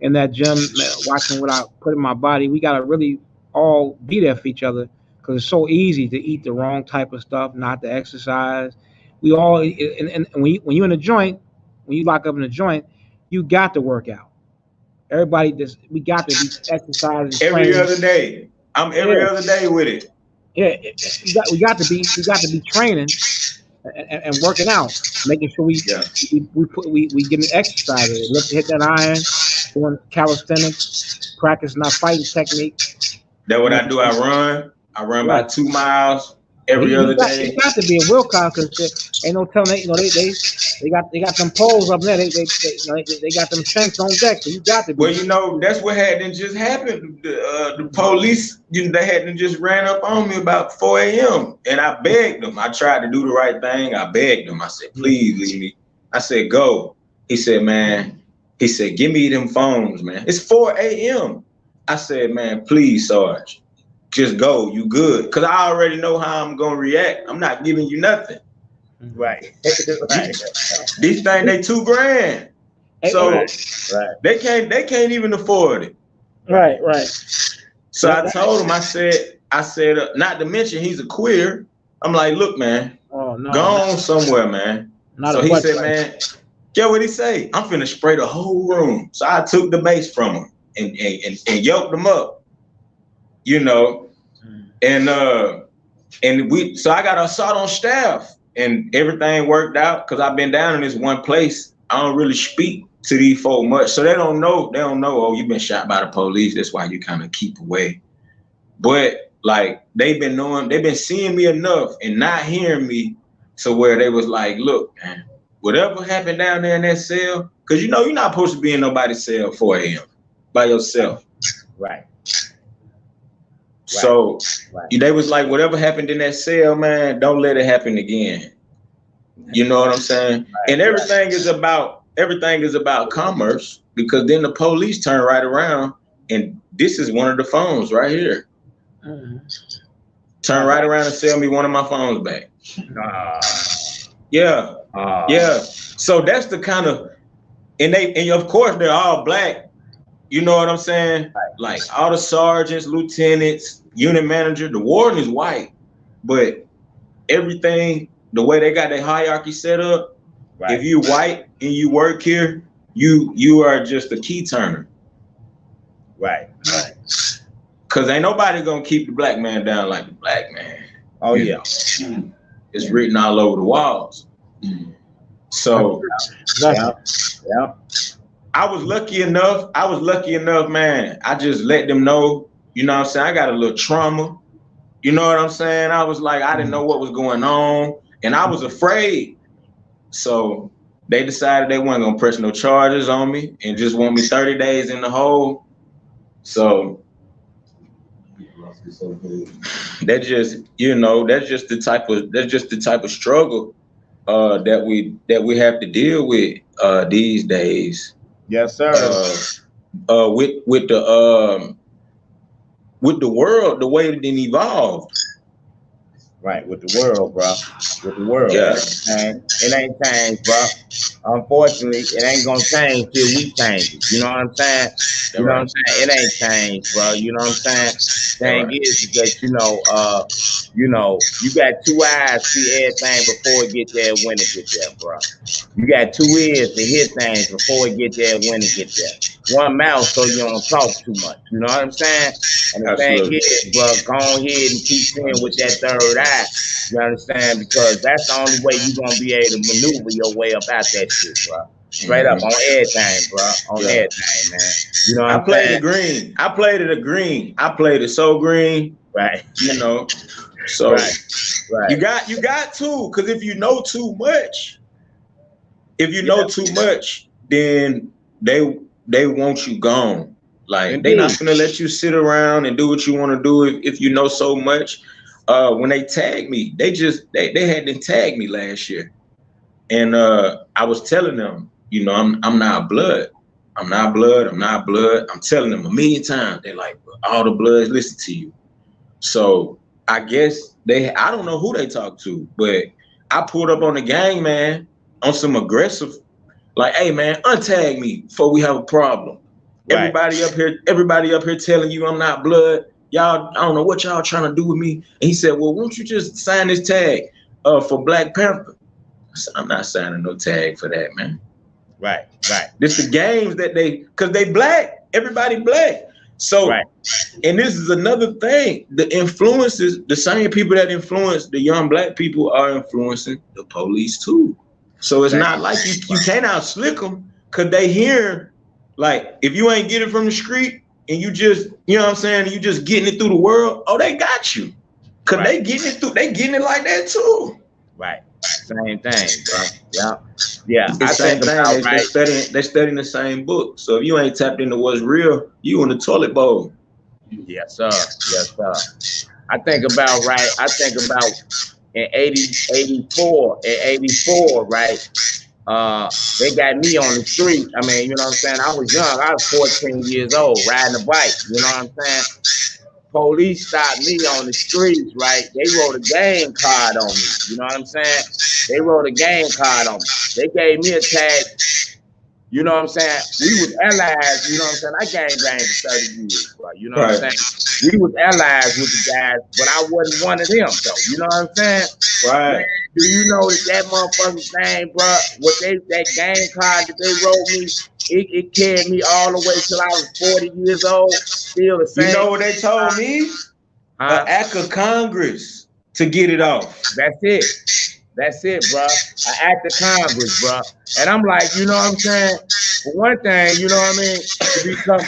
in that gym, watching what I put in my body. We gotta really all be there for each other because it's so easy to eat the wrong type of stuff, not to exercise. We all, and when you're in a joint, when you lock up in a joint, you got to work out. Everybody, we got to be exercising every training. other day. I'm every other day with it. Yeah, we got to be training and working out, making sure we getting exercise, hit that iron, doing calisthenics, practicing our fighting technique. That's what I do. I run Right. about 2 miles every other day. It got to be a Wilcox because ain't no telling. You know they got them poles up there. They got them shanks on deck. So you got to be. Well, you know that's what hadn't just happened. The police, they hadn't just ran up on me about 4 a.m. and I begged them. I tried to do the right thing. I begged them. I said, please leave me. I said, go. He said, man. He said, give me them phones, man. It's 4 a.m. I said, man, please, Sarge. Just go, you good. Because I already know how I'm going to react. I'm not giving you nothing. Right. Right. These things, they $2,000. So they can't even afford it. Right. So I told him, I said, not to mention he's a queer. I'm like, look, man, go on somewhere, man. So he said, man, get what he say? I'm finna spray the whole room. So I took the base from him and yoked them up. You know, so I got assault on staff and everything worked out because I've been down in this one place. I don't really speak to these folk much. So they don't know, oh, you've been shot by the police. That's why you kind of keep away. But Like they've been seeing me enough and not hearing me to where they was like, look, man, whatever happened down there in that cell, because you know you're not supposed to be in nobody's cell 4 a.m. by yourself. Right. So they was like, whatever happened in that cell, man, don't let it happen again. You know what I'm saying? And everything is about commerce, because then the police turn right around and this is one of the phones right here. Turn right around and sell me one of my phones back. Yeah. So that's the kind of, and of course they're all black. You know what I'm saying? Like all the sergeants, lieutenants, unit manager, the warden is white, but everything, the way they got their hierarchy set up, if you white and you work here, you are just a key turner. Right. Cause ain't nobody gonna keep the black man down like the black man. Oh yeah. It's written all over the walls. So yeah. I was lucky enough, man. I just let them know, you know what I'm saying? I got a little trauma. You know what I'm saying? I was like, I didn't know what was going on and I was afraid. So they decided they weren't gonna press no charges on me and just want me 30 days in the hole. So that's just the type of struggle that we have to deal with these days. Yes, sir. With the world, the way it evolved. Right, with the world, bro. With the world. Yeah. It ain't changed, bro. Unfortunately, it ain't gonna change till we change it. You know what I'm saying? You know what I'm saying? It ain't changed, bro. You know what I'm saying? Thing is that you got 2 eyes to see everything before it get there when it get there, bro. You got 2 ears to hear things before it get there when it get there. 1 mouth so you don't talk too much. You know what I'm saying? And the thing is, bro, go ahead and keep seeing with that 3rd eye. You understand? Because that's the only way you're gonna be able to maneuver your way up out that shit, bro. Straight up on everything, bro. On everything, man. You know what I'm saying? It green. I played it a green. I played it so green. Right. You know. So right. You got to, because if you know too much, then they want you gone. Like they're not gonna let you sit around and do what you want to do if you know so much. When they tagged me, they had them tag me last year, and I was telling them, you know, I'm not blood. I'm not blood. I'm not blood. I'm telling them a million times. They're like, all the bloods listen to you. So I guess I don't know who they talk to, but I pulled up on the gang, man, on some aggressive, like, hey man, untag me before we have a problem. Right. Everybody up here telling you I'm not blood. Y'all, I don't know what y'all trying to do with me. And he said, well, won't you just sign this tag for Black Panther? I said, I'm not signing no tag for that, man. Right. This the games that because they black, everybody black. So, and this is another thing, the influences, the same people that influence the young black people are influencing the police too. So it's not like you can't out-slick them, because they hear, like, if you ain't get it from the street and you just, you know what I'm saying, you just getting it through the world, oh, they got you. Because they getting it like that too. Right. Same thing, bro. Yeah. It's the same thing. They're studying the same book. So if you ain't tapped into what's real, you in the toilet bowl. Yes, sir. I think about in 84, right? They got me on the street. I mean, you know what I'm saying? I was young. I was 14 years old, riding a bike. You know what I'm saying? Police stopped me on the streets, right? They wrote a gang card on me. You know what I'm saying? They wrote a gang card on me. They gave me a tag. You know what I'm saying? We was allies. You know what I'm saying? I gang banged for 30 years, bro. You know what I'm saying? We was allies with the guys, but I wasn't one of them, though. You know what I'm saying? Right. Man, do you know that motherfucking thing, bro? That gang card that they wrote me, it carried me all the way till I was 40 years old. Still the same. You know what they told me? An act of Congress to get it off. That's it. That's it, bro. An act of Congress, bro. And I'm like, you know what I'm saying? For one thing, you know what I mean? To become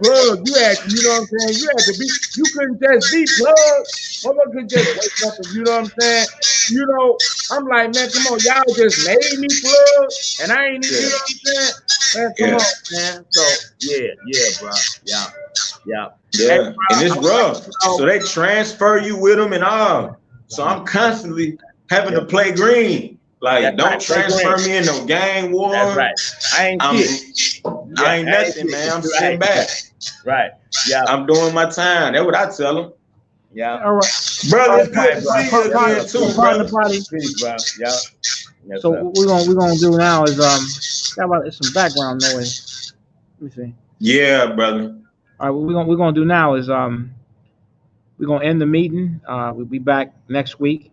plug, you had to, you know what I'm saying? You had to be, you couldn't just be plug. Motherfucker could just wake up and, you know what I'm saying? You know, I'm like, man, come on, y'all just made me plug, and I ain't even, you know what I'm saying? Man, come on, man. So, yeah, bro. Yeah. Hey, bro, and it's rough. So they transfer you with them and all. So I'm constantly having to play green. Like, don't transfer me in no gang war. That's right. I ain't nothing, man. I'm sitting back. Right. Yeah. I'm doing my time. That's what I tell them. Yeah. All right, brother. It's good to see you again too, brother. Peace, bro. Yeah. Yes, so sir. what we're gonna do now is got about some background noise. Let me see. Yeah, brother. All right, what we're gonna do now is we're gonna end the meeting. We'll be back next week.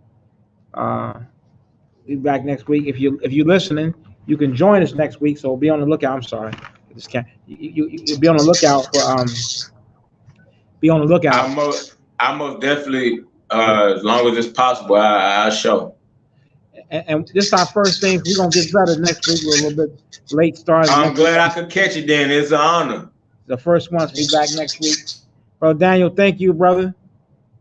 Be back next week. If you're listening, you can join us next week. So be on the lookout. I'm sorry, this can't. You be on the lookout for Be on the lookout. I most definitely, as long as it's possible, I'll show. And this is our first thing. We're gonna get better next week. We're a little bit late start. I'm glad I could catch it. Then it's an honor. The first ones be back next week. Bro, Daniel, thank you, brother.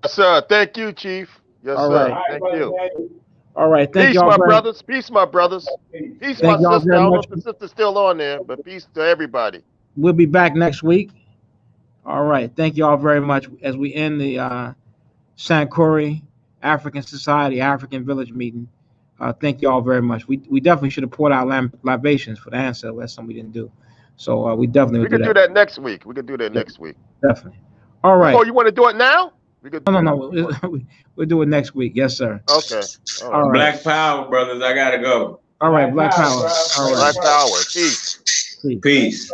Yes, sir. Thank you, Chief. Yes, All sir. right. Thank you. All right. Thank Peace, y'all, my very, brothers. Peace, my brothers. Peace, my Thank y'all sister. I very don't know much. if the sister's still on there, but peace to everybody. We'll be back next week. All right. Thank y'all very much as we end the Sankore African Society African Village meeting. Thank y'all very much. We definitely should have poured out libations for the answer. That's something we didn't do. So we definitely We could do that next week. We could do that next week. Definitely. All right. Oh, you want to do it now? We could. No. We'll do it next week. Yes, sir. Okay. All right. Black Power, brothers. I gotta go. All right. Black Power. All right. Black Power. Peace. Peace.